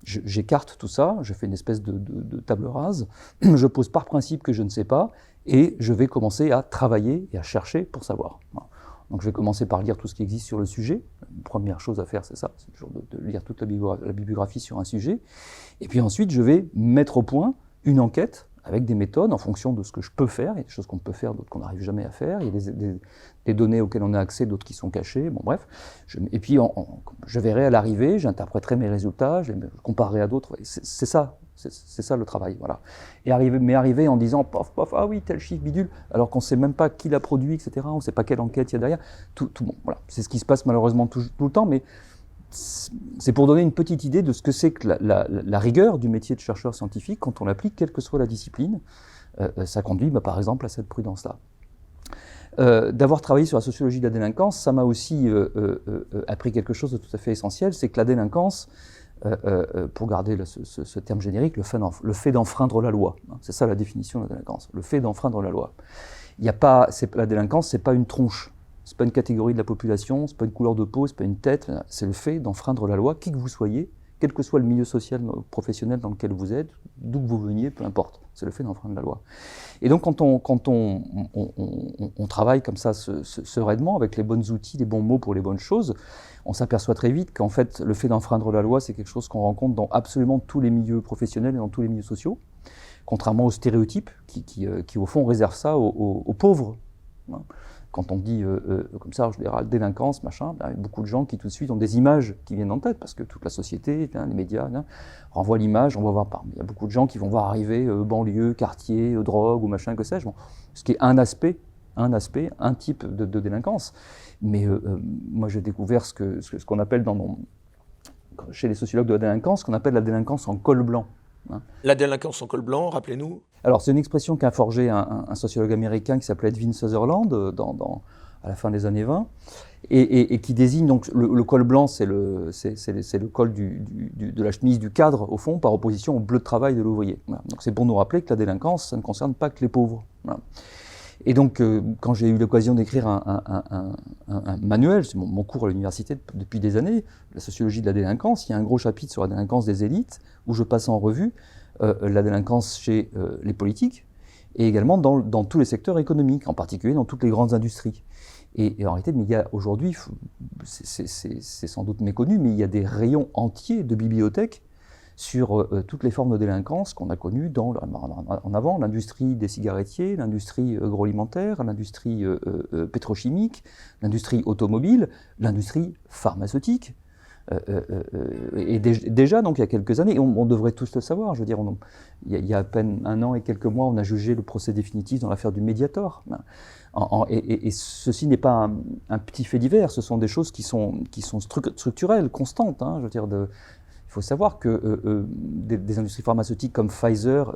J'écarte tout ça, je fais une espèce de table rase. Je pose par principe que je ne sais pas et je vais commencer à travailler et à chercher pour savoir. Voilà. Donc je vais commencer par lire tout ce qui existe sur le sujet. La première chose à faire, c'est ça, c'est toujours de lire toute la bibliographie sur un sujet. Et puis ensuite, je vais mettre au point une enquête avec des méthodes en fonction de ce que je peux faire. Il y a des choses qu'on peut faire, d'autres qu'on n'arrive jamais à faire. Il y a des données auxquelles on a accès, d'autres qui sont cachées. Bon, bref. Et puis, je verrai à l'arrivée, j'interpréterai mes résultats, je les comparerai à d'autres. C'est ça. C'est ça le travail, voilà. Et arriver en disant, pof, pof, ah oui, tel chiffre bidule, alors qu'on ne sait même pas qui l'a produit, etc. On ne sait pas quelle enquête il y a derrière. Bon, voilà. C'est ce qui se passe malheureusement tout le temps, mais c'est pour donner une petite idée de ce que c'est que la rigueur du métier de chercheur scientifique quand on l'applique, quelle que soit la discipline. Ça conduit, par exemple, à cette prudence-là. D'avoir travaillé sur la sociologie de la délinquance, ça m'a aussi appris quelque chose de tout à fait essentiel, c'est que la délinquance, pour garder ce terme générique, le fait d'enfreindre la loi. C'est ça la définition de la délinquance, le fait d'enfreindre la loi. La délinquance, c'est pas une tronche, c'est pas une catégorie de la population, c'est pas une couleur de peau, c'est pas une tête, c'est le fait d'enfreindre la loi, qui que vous soyez, quel que soit le milieu social, professionnel dans lequel vous êtes, d'où que vous veniez, peu importe, c'est le fait d'enfreindre la loi. Et donc quand on travaille comme ça sereinement, avec les bons outils, les bons mots pour les bonnes choses, on s'aperçoit très vite qu'en fait, le fait d'enfreindre la loi, c'est quelque chose qu'on rencontre dans absolument tous les milieux professionnels et dans tous les milieux sociaux, contrairement aux stéréotypes qui au fond, réservent ça aux pauvres. Quand on dit comme ça, en général, délinquance, machin, il y a beaucoup de gens qui tout de suite ont des images qui viennent en tête, parce que toute la société, les médias, renvoient l'image, on va voir. Il y a beaucoup de gens qui vont voir arriver banlieue, quartier, drogue ou machin, que sais-je. Bon, ce qui est un aspect, un type de délinquance. Mais moi, j'ai découvert ce qu'on appelle chez les sociologues de la délinquance, ce qu'on appelle la délinquance en col blanc. La délinquance en col blanc, rappelez-nous. Alors, c'est une expression qu'a forgée un sociologue américain qui s'appelait Edwin Sutherland à la fin des années 20, et qui désigne donc le col blanc, c'est le col de la chemise du cadre, au fond, par opposition au bleu de travail de l'ouvrier. Voilà. Donc, c'est pour nous rappeler que la délinquance, ça ne concerne pas que les pauvres. Voilà. Et donc, quand j'ai eu l'occasion d'écrire un manuel, c'est mon cours à l'université depuis des années, la sociologie de la délinquance, il y a un gros chapitre sur la délinquance des élites, où je passe en revue la délinquance chez les politiques, et également dans tous les secteurs économiques, en particulier dans toutes les grandes industries. Et en réalité, mais il y a aujourd'hui, c'est sans doute méconnu, mais il y a des rayons entiers de bibliothèques sur toutes les formes de délinquance qu'on a connues en avant, l'industrie des cigarettiers, l'industrie agroalimentaire, l'industrie pétrochimique, l'industrie automobile, l'industrie pharmaceutique. Et déjà, donc, il y a quelques années, on devrait tous le savoir, je veux dire, il y a à peine un an et quelques mois, on a jugé le procès définitif dans l'affaire du Mediator. Et ceci n'est pas un petit fait divers, ce sont des choses qui sont structurelles, constantes. Je veux dire, il faut savoir que des industries pharmaceutiques comme Pfizer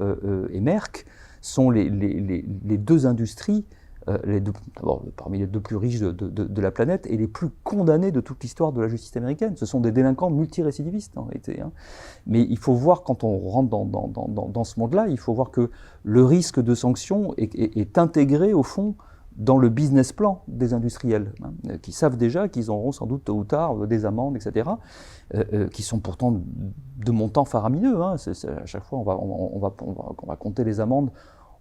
et Merck sont les deux industries, d'abord parmi les deux plus riches de la planète et les plus condamnées de toute l'histoire de la justice américaine. Ce sont des délinquants multirécidivistes en réalité. Mais il faut voir, quand on rentre dans ce monde-là, il faut voir que le risque de sanction est intégré au fond dans le business plan des industriels, qui savent déjà qu'ils auront sans doute tôt ou tard des amendes, etc., qui sont pourtant de montants faramineux. À chaque fois, on va compter les amendes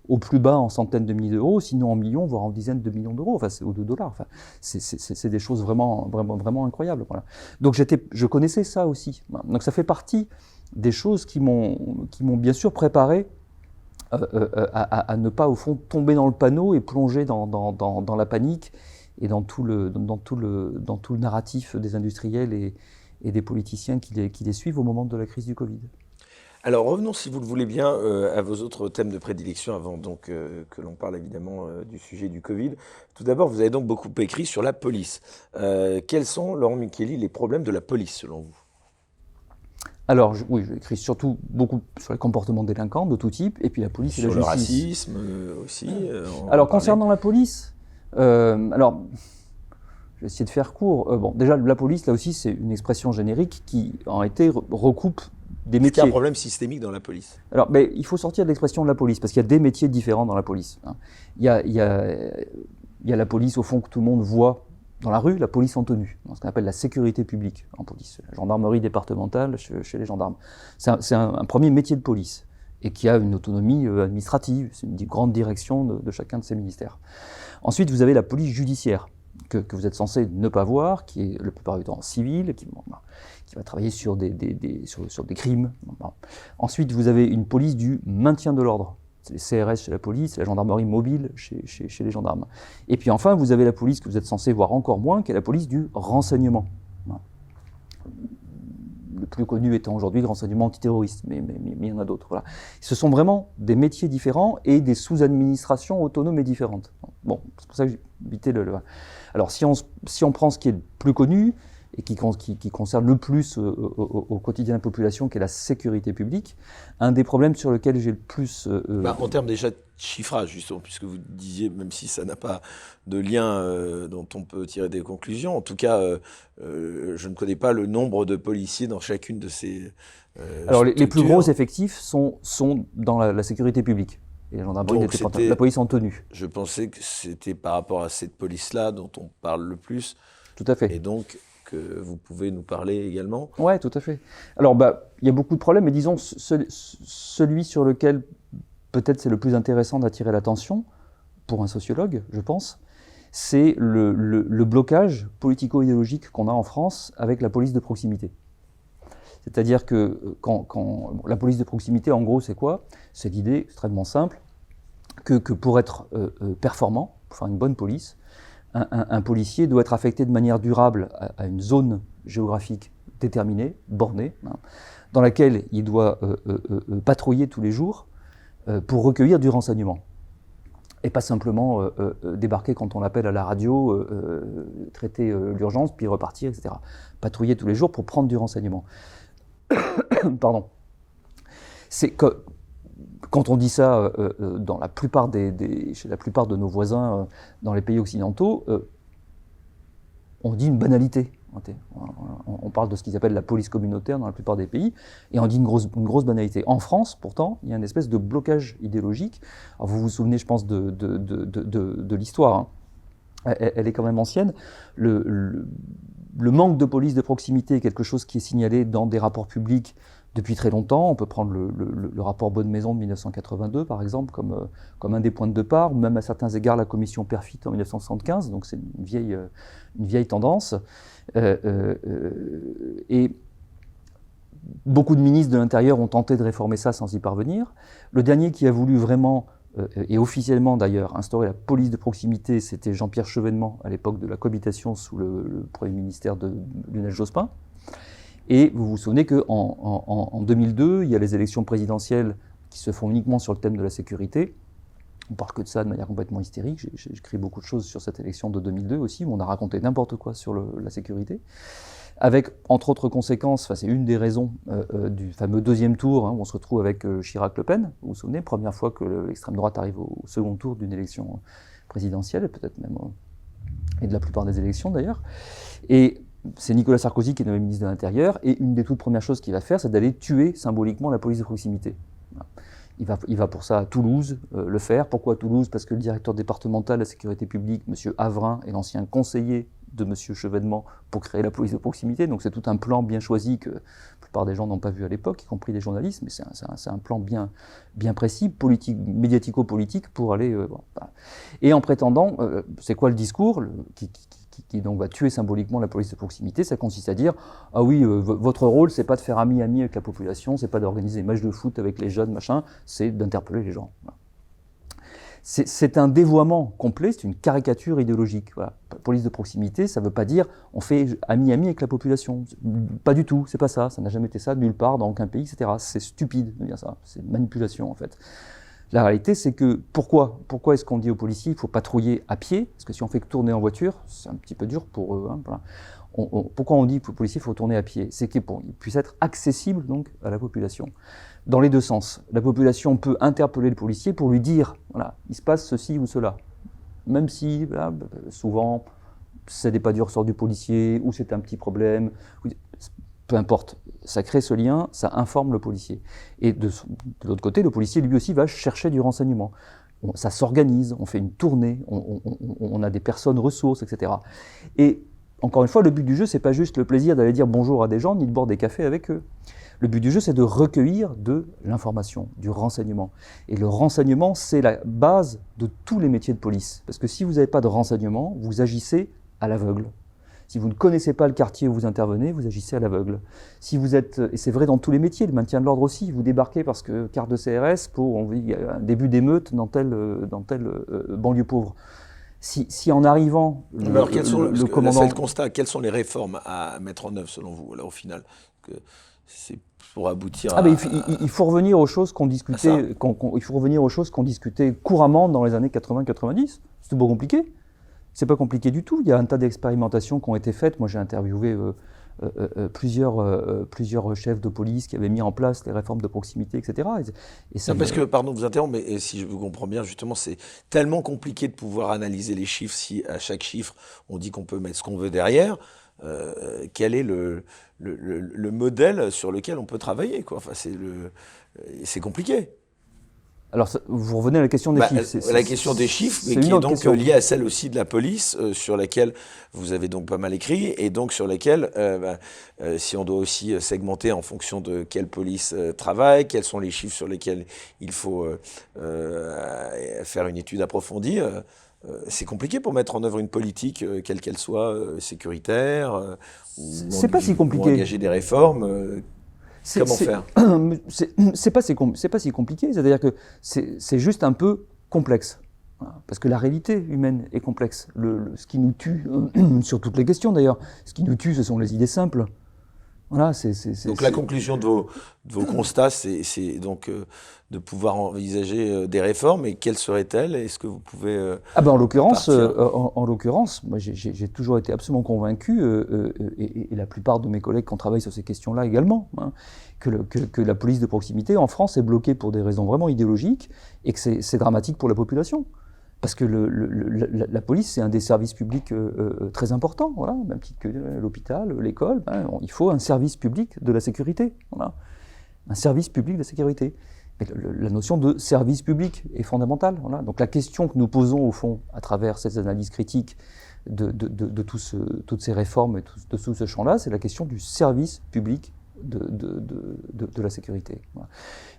au plus bas en centaines de milliers d'euros, sinon en millions, voire en dizaines de millions d'euros, ou de dollars. C'est des choses vraiment incroyables. Voilà. Donc je connaissais ça aussi. Donc ça fait partie des choses qui m'ont bien sûr préparé à ne pas, au fond, tomber dans le panneau et plonger dans la panique et dans tout le narratif des industriels et des politiciens qui les suivent au moment de la crise du Covid. Alors revenons, si vous le voulez bien, à vos autres thèmes de prédilection avant donc que l'on parle évidemment du sujet du Covid. Tout d'abord, vous avez donc beaucoup écrit sur la police. Quels sont, Laurent Micheli, les problèmes de la police selon vous ? Alors, oui, j'écris surtout beaucoup sur les comportements délinquants de tout type, et puis la police et la Sur justice. le racisme aussi. Alors, concernant la police, alors, je vais essayer de faire court. Bon, déjà, la police, là aussi, c'est une expression générique qui, en réalité, recoupe des Est-ce qu'il y a métiers. un problème systémique dans la police? Alors, mais il faut sortir de l'expression de la police, parce qu'il y a des métiers différents dans la police. Hein. Il y a la police, au fond, que tout le monde voit dans la rue, la police en tenue, dans ce qu'on appelle la sécurité publique en police, la gendarmerie départementale chez les gendarmes. C'est un premier métier de police, et qui a une autonomie administrative, c'est une grande direction de chacun de ces ministères. Ensuite, vous avez la police judiciaire, que vous êtes censé ne pas voir, qui est la plupart du temps civile, qui va travailler sur des crimes. Ensuite, vous avez une police du maintien de l'ordre. C'est les CRS chez la police, la gendarmerie mobile chez les gendarmes. Et puis enfin, vous avez la police que vous êtes censé voir encore moins, qui est la police du renseignement. Le plus connu étant aujourd'hui le renseignement antiterroriste, mais il y en a d'autres. Voilà. Ce sont vraiment des métiers différents et des sous-administrations autonomes et différentes. Bon, c'est pour ça que j'ai évité Alors, si on prend ce qui est le plus connu, et qui concerne le plus au quotidien de la population, qui est la sécurité publique, un des problèmes sur lesquels j'ai le plus... En termes déjà de chiffrage, justement, puisque vous disiez, même si ça n'a pas de lien dont on peut tirer des conclusions, en tout cas, je ne connais pas le nombre de policiers dans chacune de ces Alors, les plus gros effectifs sont dans la sécurité publique. Et la gendarmerie la police en tenue. Je pensais que c'était par rapport à cette police-là dont on parle le plus. Tout à fait. Et donc... que vous pouvez nous parler également? Oui, tout à fait. Alors, il y a beaucoup de problèmes, mais disons, celui sur lequel peut-être c'est le plus intéressant d'attirer l'attention, pour un sociologue, je pense, c'est le blocage politico-idéologique qu'on a en France avec la police de proximité. C'est-à-dire que la police de proximité, en gros, c'est quoi? C'est l'idée extrêmement simple que pour être performant, pour faire une bonne police, un policier doit être affecté de manière durable à une zone géographique déterminée, bornée, dans laquelle il doit patrouiller tous les jours pour recueillir du renseignement. Et pas simplement débarquer quand on l'appelle à la radio, traiter l'urgence, puis repartir, etc. Patrouiller tous les jours pour prendre du renseignement. Pardon. C'est que... Quand on dit ça dans la plupart chez la plupart de nos voisins dans les pays occidentaux, on dit une banalité. On parle de ce qu'ils appellent la police communautaire dans la plupart des pays, et on dit une grosse banalité. En France, pourtant, il y a une espèce de blocage idéologique. Alors vous vous souvenez, je pense, de l'histoire. Hein. Elle est quand même ancienne. Le manque de police de proximité est quelque chose qui est signalé dans des rapports publics depuis très longtemps. On peut prendre le rapport Bonne-Maison de 1982, par exemple, comme un des points de départ, ou même à certains égards la commission Perfit en 1975, donc c'est une vieille tendance. Et beaucoup de ministres de l'Intérieur ont tenté de réformer ça sans y parvenir. Le dernier qui a voulu vraiment, et officiellement d'ailleurs, instaurer la police de proximité, c'était Jean-Pierre Chevènement, à l'époque de la cohabitation sous le premier ministère de Lionel Jospin. Et vous vous souvenez qu'en 2002, il y a les élections présidentielles qui se font uniquement sur le thème de la sécurité. On ne parle que de ça de manière complètement hystérique. J'écris beaucoup de choses sur cette élection de 2002 aussi, où on a raconté n'importe quoi sur la sécurité. Avec, entre autres conséquences, c'est une des raisons du fameux deuxième tour, où on se retrouve avec Chirac-Le Pen. Vous vous souvenez, première fois que l'extrême droite arrive au second tour d'une élection présidentielle, peut-être même, et de la plupart des élections d'ailleurs. Et c'est Nicolas Sarkozy qui est nommé ministre de l'Intérieur, et une des toutes premières choses qu'il va faire, c'est d'aller tuer symboliquement la police de proximité. Il va pour ça à Toulouse le faire. Pourquoi à Toulouse? Parce que le directeur départemental de la sécurité publique, M. Havrin, est l'ancien conseiller de M. Chevènement pour créer la police de proximité. Donc c'est tout un plan bien choisi que la plupart des gens n'ont pas vu à l'époque, y compris les journalistes, mais c'est un plan bien précis, médiatico-politique pour aller... Et en prétendant, c'est quoi le discours qui donc va tuer symboliquement la police de proximité? Ça consiste à dire « Ah oui, votre rôle, c'est pas de faire ami-ami avec la population, c'est pas d'organiser des matchs de foot avec les jeunes, machin, c'est d'interpeller les gens. » C'est un dévoiement complet, c'est une caricature idéologique. Voilà. Police de proximité, ça ne veut pas dire on fait ami-ami avec la population. Pas du tout, c'est pas ça, ça n'a jamais été ça, nulle part, dans aucun pays, etc. C'est stupide de dire ça, c'est manipulation en fait. La réalité, c'est que pourquoi est-ce qu'on dit aux policiers qu'il faut patrouiller à pied? Parce que si on fait que tourner en voiture, c'est un petit peu dur pour eux. Voilà. Pourquoi on dit que le policier faut tourner à pied? C'est qu'il puisse être accessible donc à la population. Dans les deux sens. La population peut interpeller le policier pour lui dire, voilà, il se passe ceci ou cela. Même si, là, souvent, ça n'est pas du ressort du policier, ou c'est un petit problème, peu importe. Ça crée ce lien, ça informe le policier. Et de l'autre côté, le policier, lui aussi, va chercher du renseignement. Ça s'organise, on fait une tournée, on a des personnes ressources, etc. Et encore une fois, le but du jeu, c'est pas juste le plaisir d'aller dire bonjour à des gens, ni de boire des cafés avec eux. Le but du jeu, c'est de recueillir de l'information, du renseignement. Et le renseignement, c'est la base de tous les métiers de police. Parce que si vous n'avez pas de renseignement, vous agissez à l'aveugle. Si vous ne connaissez pas le quartier où vous intervenez, vous agissez à l'aveugle. Si vous êtes, et c'est vrai dans tous les métiers, le maintien de l'ordre aussi, vous débarquez parce que carte de CRS pour il y a un début d'émeute dans telle banlieue pauvre. Si en arrivant, alors, le commandant... C'est le constat, quelles sont les réformes à mettre en œuvre selon vous, là, au final, que c'est pour aboutir à... il faut revenir aux choses qu'on discutait, il faut revenir aux choses qu'on discutait couramment dans les années 80-90. C'est pas compliqué. C'est pas compliqué du tout. Il y a un tas d'expérimentations qui ont été faites. Moi, j'ai interviewé plusieurs chefs de police qui avaient mis en place les réformes de proximité, etc. Et ça, parce que, pardon de vous interrompre, mais si je vous comprends bien, justement, c'est tellement compliqué de pouvoir analyser les chiffres si à chaque chiffre, on dit qu'on peut mettre ce qu'on veut derrière. Quel est le modèle sur lequel on peut travailler, quoi. Enfin, c'est compliqué. Alors, vous revenez à la question des chiffres. La question des chiffres, mais qui est donc liée à celle aussi de la police, sur laquelle vous avez donc pas mal écrit, et donc sur laquelle, si on doit aussi segmenter en fonction de quelle police travaille, quels sont les chiffres sur lesquels il faut faire une étude approfondie, c'est compliqué pour mettre en œuvre une politique, quelle qu'elle soit, sécuritaire, c'est pas si compliqué. Ou engager des réformes. Comment faire? C'est pas si compliqué, c'est-à-dire que c'est juste un peu complexe. Parce que la réalité humaine est complexe. Ce qui nous tue, sur toutes les questions d'ailleurs, ce qui nous tue, ce sont les idées simples. Voilà, donc la conclusion de vos constats, c'est donc de pouvoir envisager des réformes. Et quelles seraient-elles? Est-ce que vous pouvez en l'occurrence, moi j'ai toujours été absolument convaincu, et la plupart de mes collègues qui ont travaillé sur ces questions-là également, hein, que la police de proximité en France est bloquée pour des raisons vraiment idéologiques et que c'est dramatique pour la population. Parce que la police, c'est un des services publics très importants, voilà, même titre que l'hôpital, l'école. Il faut un service public de la sécurité, voilà. Un service public de la sécurité. Mais la notion de service public est fondamentale. Voilà. Donc la question que nous posons au fond, à travers ces analyses critiques de toutes ces réformes et de tout ce champ-là, c'est la question du service public de la sécurité. Voilà.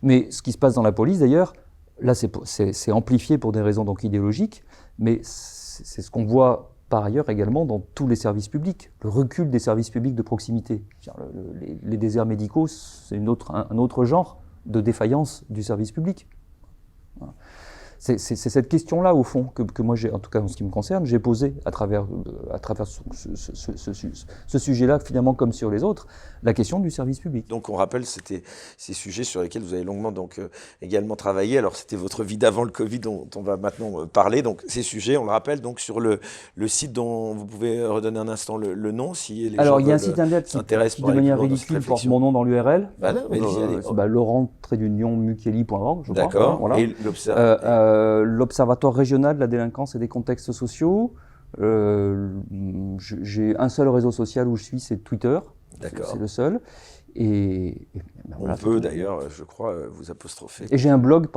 Mais ce qui se passe dans la police, d'ailleurs, là, c'est amplifié pour des raisons donc idéologiques, mais c'est ce qu'on voit par ailleurs également dans tous les services publics, le recul des services publics de proximité. Les déserts médicaux, c'est un autre genre de défaillance du service public. Voilà. C'est cette question-là, au fond, que moi, en tout cas en ce qui me concerne, j'ai posée à travers ce sujet-là, finalement, comme sur les autres, la question du service public. Donc, on rappelle, c'était ces sujets sur lesquels vous avez longuement donc, également travaillé. Alors, c'était votre vie d'avant le Covid dont on va maintenant parler. Donc, ces sujets, on le rappelle, donc, sur le site dont vous pouvez redonner un instant le nom, si les gens il y a un site internet qui de manière ridicule, porte mon nom dans l'URL. Laurent-Mukieli.org, je crois. D'accord. Voilà. Et l'Observatoire régional de la délinquance et des contextes sociaux. J'ai un seul réseau social où je suis, c'est Twitter. D'accord. C'est le seul. Et on peut d'ailleurs, je crois, vous apostropher. Et j'ai un blog,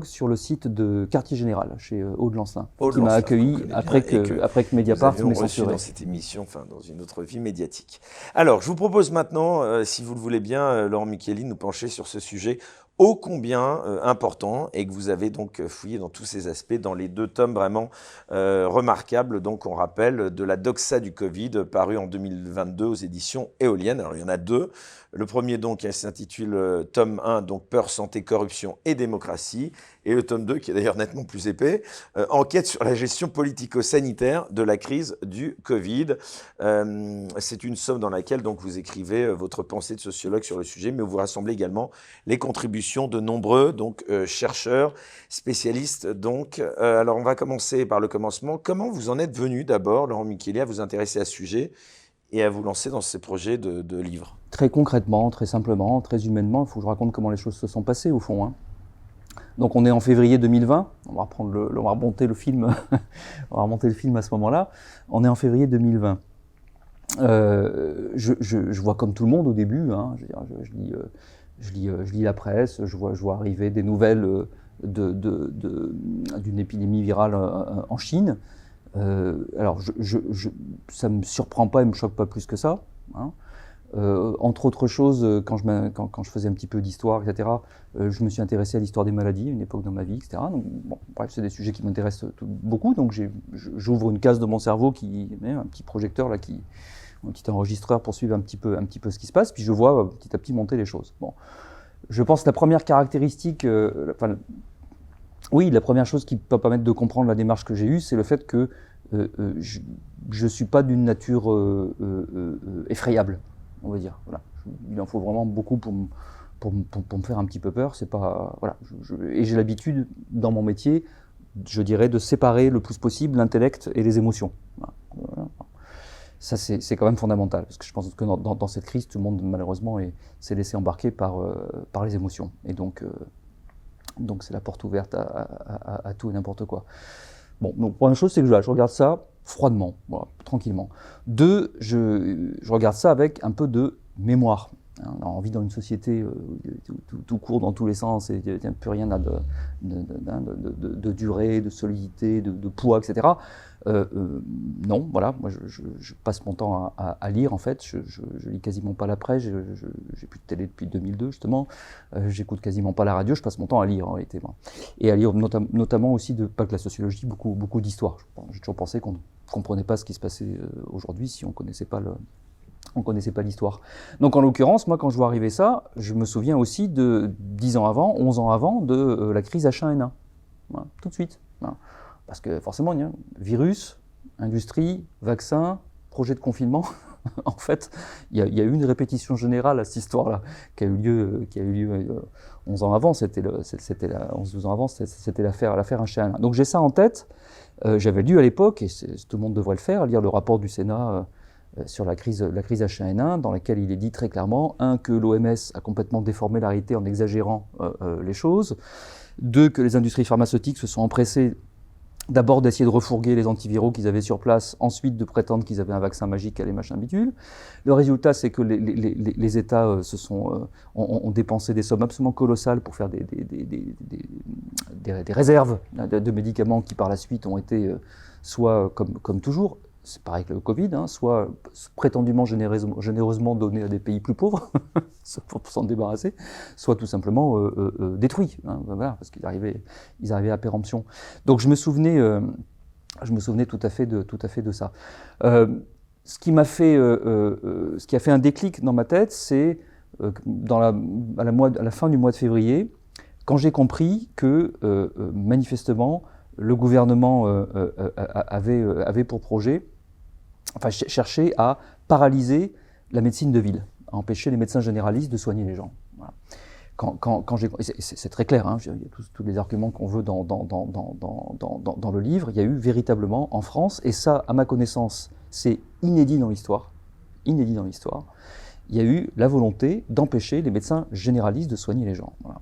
sur le site de Quartier Général, chez Aude Lancelin, qui m'a accueilli après que Mediapart m'ait censuré. Dans cette émission, enfin dans une autre vie médiatique. Alors, je vous propose maintenant, si vous le voulez bien, Laurent Mukieli, nous pencher sur ce sujet ô combien important, et que vous avez donc fouillé dans tous ces aspects, dans les 2 tomes vraiment remarquables, donc on rappelle, de la doxa du Covid, paru en 2022 aux éditions Éoliennes. Alors il y en a 2. Le premier donc s'intitule tome 1, donc Peur, santé, corruption et démocratie, et le tome 2, qui est d'ailleurs nettement plus épais, enquête sur la gestion politico-sanitaire de la crise du Covid. C'est une somme dans laquelle donc vous écrivez votre pensée de sociologue sur le sujet, mais vous rassemblez également les contributions de nombreux donc chercheurs, spécialistes. Donc, alors on va commencer par le commencement. Comment vous en êtes venu d'abord, Laurent Mukieli, à vous intéresser à ce sujet? et à vous lancer dans ces projets de livres? Très concrètement, très simplement, très humainement, il faut que je raconte comment les choses se sont passées au fond, hein. Donc on est en février 2020, on va remonter le film, on va remonter le film à ce moment-là. On est en février 2020. Je vois comme tout le monde au début, hein, je lis la presse, je vois arriver des nouvelles d'une épidémie virale en Chine. Alors ça me surprend pas et me choque pas plus que ça, hein. Entre autres choses, quand je faisais un petit peu d'histoire, etc., je me suis intéressé à l'histoire des maladies, à une époque dans ma vie, etc. Donc, bon, bref, c'est des sujets qui m'intéressent beaucoup. Donc, j'ouvre une case de mon cerveau un petit projecteur là, un petit enregistreur pour suivre un petit peu ce qui se passe. Puis je vois petit à petit monter les choses. Bon, je pense que la première caractéristique, la première chose qui peut permettre de comprendre la démarche que j'ai eue, c'est le fait que je ne suis pas d'une nature effrayable, on va dire. Voilà. Il en faut vraiment beaucoup pour me faire un petit peu peur. C'est pas, voilà. Et j'ai l'habitude, dans mon métier, je dirais, de séparer le plus possible l'intellect et les émotions. Voilà. Ça, c'est quand même fondamental, parce que je pense que dans cette crise, tout le monde, malheureusement, s'est laissé embarquer par les émotions. Et donc c'est la porte ouverte à tout et n'importe quoi. Bon, donc première chose, c'est que je regarde ça froidement, voilà, tranquillement. Deux, je regarde ça avec un peu de mémoire. On a envie dans une société tout court dans tous les sens, et il n'y a plus rien de durée, de solidité, de poids, etc. Non, voilà, moi je passe mon temps à lire en fait, je lis quasiment pas la presse, j'ai plus de télé depuis 2002 justement, j'écoute quasiment pas la radio, je passe mon temps à lire en réalité. Et à lire notamment aussi, pas que la sociologie, beaucoup d'histoire. J'ai toujours pensé qu'on ne comprenait pas ce qui se passait aujourd'hui si on connaissait pas l'histoire. Donc en l'occurrence, moi quand je vois arriver ça, je me souviens aussi de 10 ans avant, 11 ans avant, de la crise H1N1. Voilà, tout de suite. Voilà. Parce que forcément, il y a virus, industrie, vaccin, projet de confinement. En fait, il y a eu une répétition générale à cette histoire-là qui a eu lieu 11 ans avant, 11-12 ans avant, c'était l'affaire H1N1. Donc j'ai ça en tête. J'avais lu à l'époque, et tout le monde devrait le faire, lire le rapport du Sénat sur la crise H1N1, dans laquelle il est dit très clairement, que l'OMS a complètement déformé la réalité en exagérant les choses, que les industries pharmaceutiques se sont empressées d'abord d'essayer de refourguer les antiviraux qu'ils avaient sur place, ensuite de prétendre qu'ils avaient un vaccin magique à les machins bidules. Le résultat, c'est que les États ont dépensé des sommes absolument colossales pour faire des réserves de médicaments qui par la suite ont été soit comme toujours, c'est pareil que le Covid, soit prétendument généreusement donné à des pays plus pauvres pour s'en débarrasser, soit tout simplement détruits, voilà, parce qu'ils arrivaient à péremption. Donc je me souvenais tout à fait de ça. Ce qui a fait un déclic dans ma tête, c'est à la fin du mois de février, quand j'ai compris que manifestement le gouvernement avait pour projet, chercher à paralyser la médecine de ville, à empêcher les médecins généralistes de soigner les gens. Voilà. C'est très clair, il y a tous les arguments qu'on veut dans le livre. Il y a eu véritablement en France, et ça, à ma connaissance, c'est inédit dans l'histoire, il y a eu la volonté d'empêcher les médecins généralistes de soigner les gens. Voilà.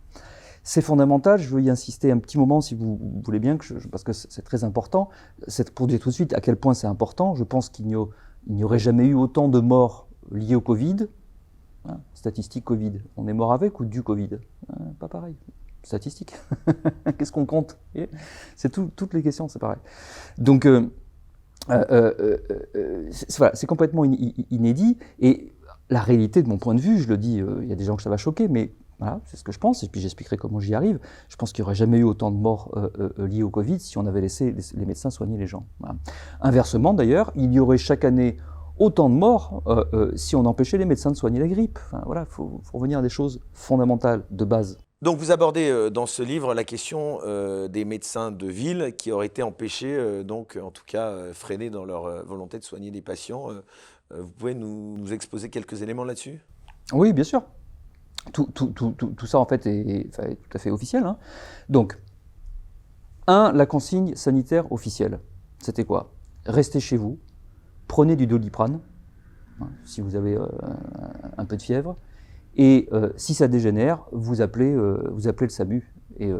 C'est fondamental, je veux y insister un petit moment si vous voulez bien, parce que c'est très important. C'est pour dire tout de suite à quel point c'est important. Je pense qu'il n'y aurait jamais eu autant de morts liées au Covid. Statistique Covid, on est mort avec ou du Covid? Pas pareil. Statistique. Qu'est-ce qu'on compte? C'est toutes les questions, c'est pareil. Donc, c'est complètement inédit. Et la réalité, de mon point de vue, je le dis, il y a des gens que ça va choquer, mais voilà, c'est ce que je pense, et puis j'expliquerai comment j'y arrive. Je pense qu'il n'y aurait jamais eu autant de morts liées au Covid si on avait laissé les médecins soigner les gens. Voilà. Inversement, d'ailleurs, il y aurait chaque année autant de morts si on empêchait les médecins de soigner la grippe. Enfin, voilà, faut revenir à des choses fondamentales, de base. Donc vous abordez dans ce livre la question des médecins de ville qui auraient été empêchés, donc en tout cas freinés dans leur volonté de soigner les patients. Vous pouvez nous exposer quelques éléments là-dessus? Oui, bien sûr. Tout ça, en fait, est tout à fait officiel. Donc, la consigne sanitaire officielle, c'était quoi? Restez chez vous, prenez du Doliprane, hein, si vous avez un peu de fièvre. Et si ça dégénère, vous appelez le SAMU. Et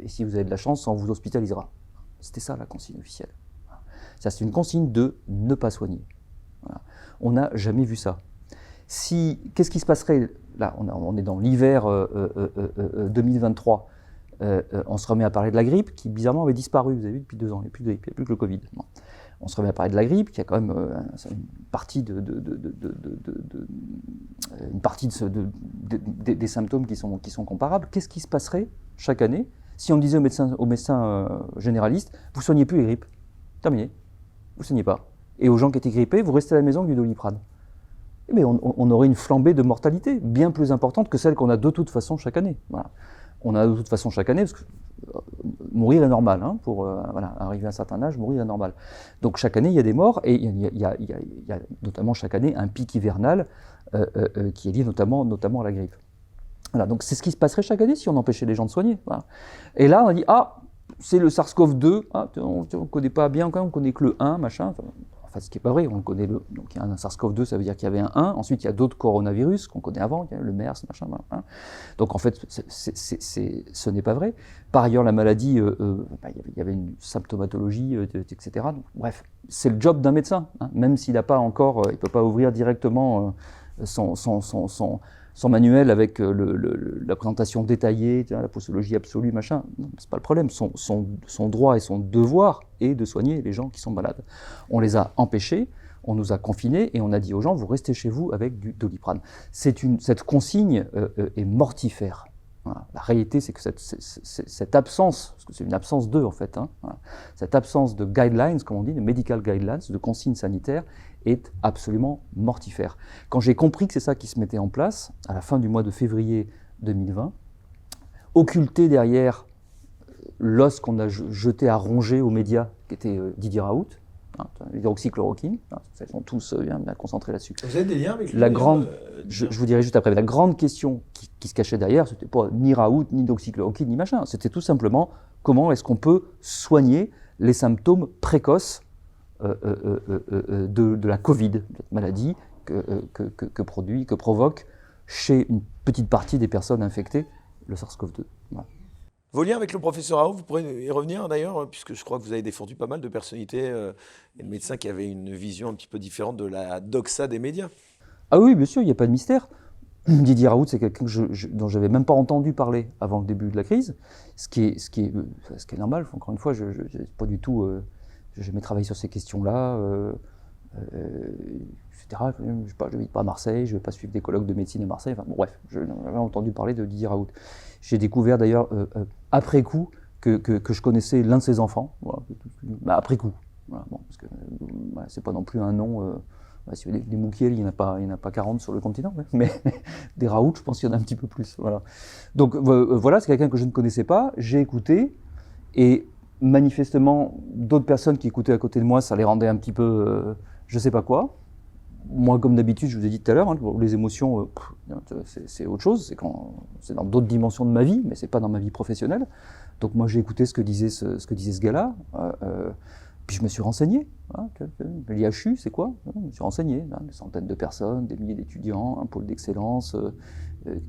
si vous avez de la chance, on vous hospitalisera. C'était ça la consigne officielle. Ça, c'est une consigne de ne pas soigner. Voilà. On n'a jamais vu ça. Qu'est-ce qui se passerait? Là, on est dans l'hiver 2023. On se remet à parler de la grippe, qui bizarrement avait disparu. Vous avez vu, depuis 2 ans, il n'y a plus de grippe, il n'y a plus que le Covid. Bon. On se remet à parler de la grippe, qui a quand même une partie des symptômes qui sont comparables. Qu'est-ce qui se passerait chaque année si on disait aux médecins généralistes, vous ne soignez plus les grippes? Terminé. Vous ne soignez pas. Et aux gens qui étaient grippés, vous restez à la maison avec du Doliprane. Eh bien, on aurait une flambée de mortalité bien plus importante que celle qu'on a de toute façon chaque année. Voilà. On a de toute façon chaque année, parce que mourir est normal, hein, pour arriver à un certain âge, mourir est normal. Donc chaque année, il y a des morts, et il y a notamment chaque année un pic hivernal qui est lié notamment à la grippe. Voilà, donc c'est ce qui se passerait chaque année si on empêchait les gens de soigner. Voilà. Et là, on a dit, c'est le SARS-CoV-2, on ne connaît pas bien quand même, on ne connaît que le 1, machin. Enfin, ce qui n'est pas vrai, on le connaît. Donc il y a un SARS-CoV-2, ça veut dire qu'il y avait un 1. Ensuite, il y a d'autres coronavirus qu'on connaît avant, il y a le MERS, machin. Hein. Donc en fait, ce n'est pas vrai. Par ailleurs, la maladie, il y avait une symptomatologie, etc. Donc, bref, c'est le job d'un médecin. Hein. Même s'il n'a pas encore, il ne peut pas ouvrir directement son manuel avec la présentation détaillée, la posologie absolue, machin. C'est pas le problème. Son droit et son devoir est de soigner les gens qui sont malades. On les a empêchés, on nous a confinés et on a dit aux gens, vous restez chez vous avec du Doliprane. Cette consigne est mortifère. Voilà. La réalité, c'est que cette absence, parce que c'est une absence d'eux en fait, hein, voilà, cette absence de guidelines, comme on dit, de medical guidelines, de consignes sanitaires, est absolument mortifère. Quand j'ai compris que c'est ça qui se mettait en place, à la fin du mois de février 2020, occulté derrière l'os qu'on a jeté à ronger aux médias, qui était Didier Raoult, hein, l'hydroxychloroquine, hein, ils sont tous bien concentrés là-dessus. Vous avez des liens avec je vous dirai juste après, la grande question qui se cachait derrière, c'était pas ni Raoult, ni l'hydroxychloroquine, ni machin, c'était tout simplement comment est-ce qu'on peut soigner les symptômes précoces de la Covid, de cette maladie que provoque chez une petite partie des personnes infectées le SARS-CoV-2. Voilà. Vos liens avec le professeur Raoult, vous pourrez y revenir d'ailleurs, puisque je crois que vous avez défendu pas mal de personnalités et de médecins qui avaient une vision un petit peu différente de la doxa des médias. Ah oui, bien sûr, il n'y a pas de mystère. Didier Raoult, c'est quelqu'un dont je n'avais même pas entendu parler avant le début de la crise, ce qui est normal. Encore une fois, je n'ai pas du tout... j'ai jamais travaillé sur ces questions-là, etc. Je n'habite pas à Marseille, je ne vais pas suivre des colloques de médecine à Marseille. Enfin, bon, bref, je n'avais jamais entendu parler de Didier Raoult. J'ai découvert d'ailleurs, après coup, que je connaissais l'un de ses enfants. Voilà, après coup. Voilà, bon, parce que c'est pas non plus un nom... si vous voulez, des Moukiel, il n'y en a pas 40 sur le continent, mais des Raoult, je pense qu'il y en a un petit peu plus. Voilà. Donc voilà, c'est quelqu'un que je ne connaissais pas, j'ai écouté, et manifestement, d'autres personnes qui écoutaient à côté de moi, ça les rendait un petit peu, je sais pas quoi. Moi, comme d'habitude, je vous ai dit tout à l'heure, hein, les émotions, c'est autre chose, c'est dans d'autres dimensions de ma vie, mais c'est pas dans ma vie professionnelle. Donc moi, j'ai écouté ce que disait ce gars-là. Puis je me suis renseigné. Hein, l'IHU, c'est quoi? Je me suis renseigné. Hein, des centaines de personnes, des milliers d'étudiants, un pôle d'excellence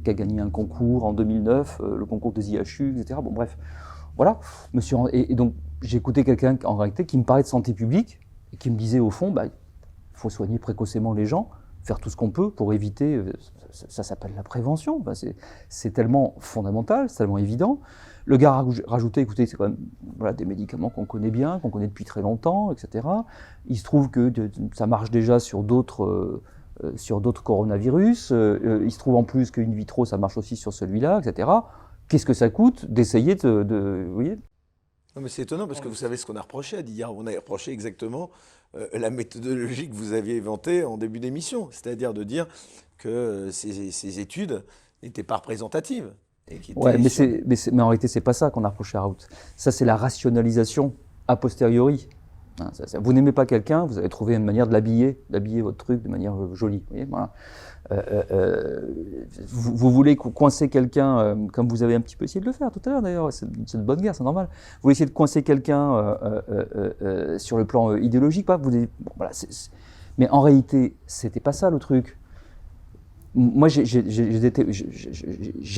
qui a gagné un concours en 2009, le concours des IHU, etc. Bon, bref, voilà. Et donc, j'ai écouté quelqu'un, en réalité, qui me parlait de santé publique et qui me disait, au fond, il faut soigner précocement les gens, faire tout ce qu'on peut pour éviter... ça s'appelle la prévention. Enfin, c'est tellement fondamental, c'est tellement évident. Le gars a rajouté, écoutez, c'est quand même des médicaments qu'on connaît bien, qu'on connaît depuis très longtemps, etc. Il se trouve que ça marche déjà sur d'autres coronavirus. Il se trouve en plus qu'in vitro, ça marche aussi sur celui-là, etc. Qu'est-ce que ça coûte d'essayer vous voyez? Non, mais c'est étonnant parce que vous savez ce qu'on a reproché à Didier. On a reproché exactement la méthodologie que vous aviez inventée en début d'émission, c'est-à-dire de dire que ces études n'étaient pas représentatives. Ouais, mais en réalité, c'est pas ça qu'on a reproché à Raoult. Ça, c'est la rationalisation a posteriori. Hein, vous n'aimez pas quelqu'un, vous avez trouvé une manière de l'habiller votre truc de manière jolie. Vous voyez, voilà. Vous voulez coincer quelqu'un, comme vous avez un petit peu essayé de le faire tout à l'heure d'ailleurs, c'est de bonne guerre, c'est normal. Vous voulez essayer de coincer quelqu'un sur le plan idéologique, pas? Voilà, Mais en réalité, c'était pas ça le truc. Moi, j'ai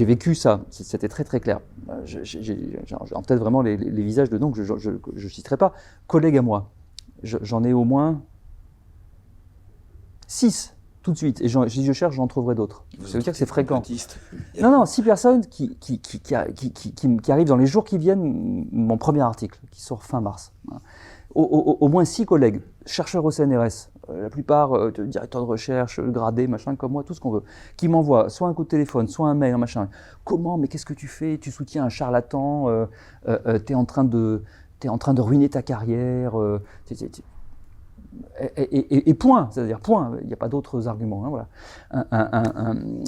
vécu ça, c'était très très clair. J'ai en tête vraiment les visages de noms que je ne citerai pas. Collègues à moi, j'en ai au moins 6 tout de suite. Et si je cherche, j'en trouverai d'autres. Ça veut dire que c'est fréquent. Non, 6 personnes qui arrivent dans les jours qui viennent, mon premier article, qui sort fin mars. Au moins 6 collègues, chercheurs au CNRS, la plupart directeurs de recherche, gradés, machin, comme moi, tout ce qu'on veut, qui m'envoient soit un coup de téléphone, soit un mail, machin. Comment, mais qu'est-ce que tu fais? Tu soutiens un charlatan, t'es en train de ruiner ta carrière. Et point, c'est-à-dire point, il n'y a pas d'autres arguments. Hein, voilà.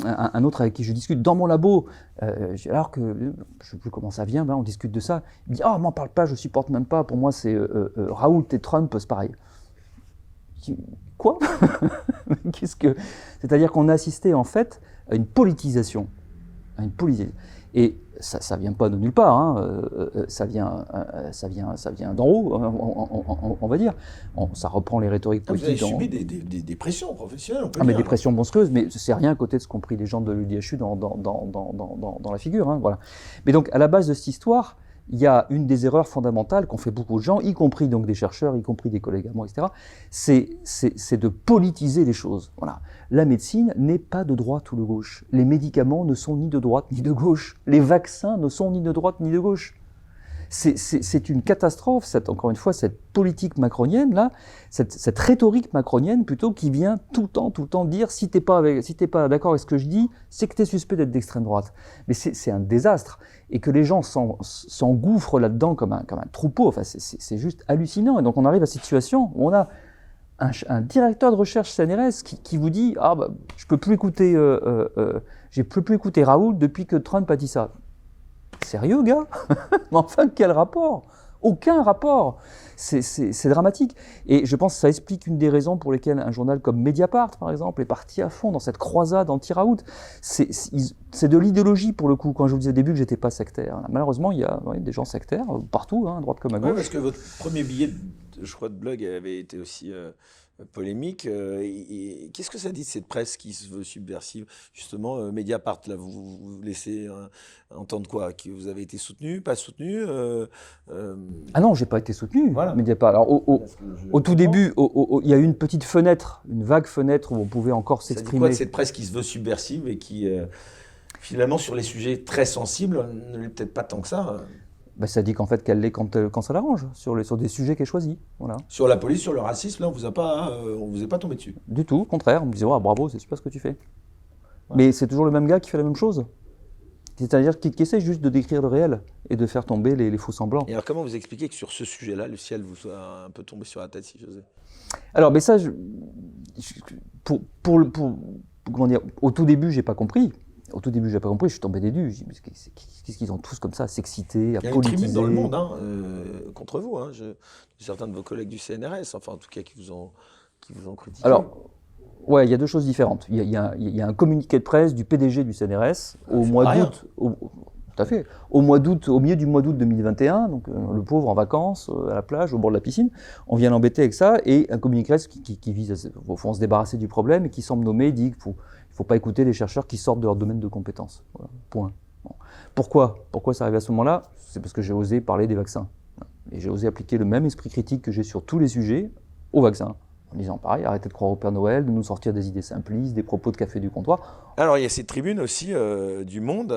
Un autre avec qui je discute dans mon labo, alors que je ne sais plus comment ça vient, on discute de ça, il me dit « Ah, m'en parle pas, je ne supporte même pas, pour moi c'est Raoult et Trump, c'est pareil. » Quoi? C'est-à-dire qu'on a assisté en fait à une politisation. Et ça vient pas de nulle part, hein. Ça vient d'en haut, on va dire. Ça reprend les rhétoriques politiques. Vous avez subi des pressions professionnelles, on peut dire. Mais des pressions monstrueuses, mais c'est rien à côté de ce qu'ont pris les gens de l'UDHU dans la figure. Hein, voilà. Mais donc, à la base de cette histoire, il y a une des erreurs fondamentales qu'ont fait beaucoup de gens, y compris donc des chercheurs, y compris des collègues à moi, etc., c'est de politiser les choses. Voilà. La médecine n'est pas de droite ou de gauche. Les médicaments ne sont ni de droite ni de gauche. Les vaccins ne sont ni de droite ni de gauche. C'est une catastrophe, encore une fois, cette politique macronienne, là, cette rhétorique macronienne, plutôt, qui vient tout le temps dire si t'es pas d'accord avec ce que je dis, c'est que t'es suspect d'être d'extrême droite. Mais c'est un désastre. Et que les gens s'engouffrent là-dedans comme un troupeau, enfin, c'est juste hallucinant. Et donc, on arrive à cette situation où on a un directeur de recherche CNRS qui vous dit « Ah, bah, je peux plus écouter, j'ai plus écouter Raoult depuis que Trump a dit ça. » Sérieux, gars? Mais enfin, quel rapport? Aucun rapport. C'est dramatique. Et je pense que ça explique une des raisons pour lesquelles un journal comme Mediapart, par exemple, est parti à fond dans cette croisade anti-Raoult. C'est de l'idéologie, pour le coup. Quand je vous disais au début que j'étais pas sectaire. Malheureusement, il y a des gens sectaires partout, hein, à droite comme à gauche. Oui, parce que votre premier billet, je crois, de blog avait été aussi polémique. Qu'est-ce que ça dit de cette presse qui se veut subversive? Justement, Mediapart, là, vous laissez entendre quoi? Que vous avez été soutenu, pas soutenu? Ah non, j'ai pas été soutenu. Voilà. Mediapart. Alors, au tout début, il y a eu une petite fenêtre, une vague fenêtre où on pouvait encore s'exprimer. Ça dit quoi de cette presse qui se veut subversive et qui, finalement, sur les sujets très sensibles, ne l'est peut-être pas tant que ça? Ben, ça dit qu'en fait qu'elle l'est quand ça l'arrange, sur des sujets qu'elle choisit. Voilà. Sur la police, sur le racisme, là, on vous est pas tombé dessus? Du tout, au contraire. On me disait oh, bravo, c'est super ce que tu fais. Ouais. Mais c'est toujours le même gars qui fait la même chose. C'est-à-dire qui essaie juste de décrire le réel et de faire tomber les faux semblants. Et alors comment vous expliquez que sur ce sujet-là, le ciel vous soit un peu tombé sur la tête, si j'osais? Alors, mais ça, comment dire, au tout début, j'ai pas compris. Je suis tombé des nues. Qu'est-ce qu'ils ont tous comme ça à s'exciter, à politiser? Il y a une tribune dans le monde contre vous. Certains de vos collègues du CNRS, enfin en tout cas qui vous ont critiqué. Alors, ouais, il y a deux choses différentes. Il y a un communiqué de presse du PDG du CNRS au mois d'août. Tout à fait. Au milieu du mois d'août 2021, donc le pauvre en vacances, à la plage, au bord de la piscine, on vient l'embêter avec ça, et un communiqué de presse qui vise au fond, à se débarrasser du problème et qui semble nommer, dit qu'il ne faut pas écouter les chercheurs qui sortent de leur domaine de compétences. Voilà, point. Bon. Pourquoi ça arrive à ce moment-là? C'est parce que j'ai osé parler des vaccins. Et j'ai osé appliquer le même esprit critique que j'ai sur tous les sujets aux vaccins. En disant pareil, arrêtez de croire au Père Noël, de nous sortir des idées simplistes, des propos de café du comptoir. Alors il y a cette tribune aussi du Monde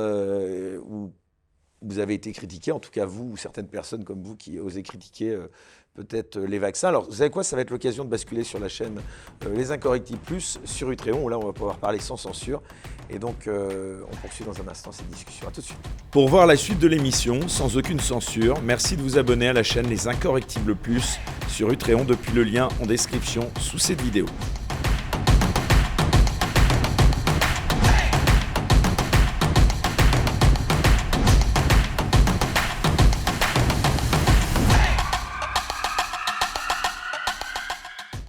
où vous avez été critiqué, en tout cas vous ou certaines personnes comme vous qui osez critiquer peut-être les vaccins. Alors vous savez quoi, ça va être l'occasion de basculer sur la chaîne Les Incorrectibles Plus sur Utréon, où là on va pouvoir parler sans censure. Et donc on poursuit dans un instant cette discussion. À tout de suite. Pour voir la suite de l'émission sans aucune censure, merci de vous abonner à la chaîne Les Incorrectibles Plus sur Utréon depuis le lien en description sous cette vidéo.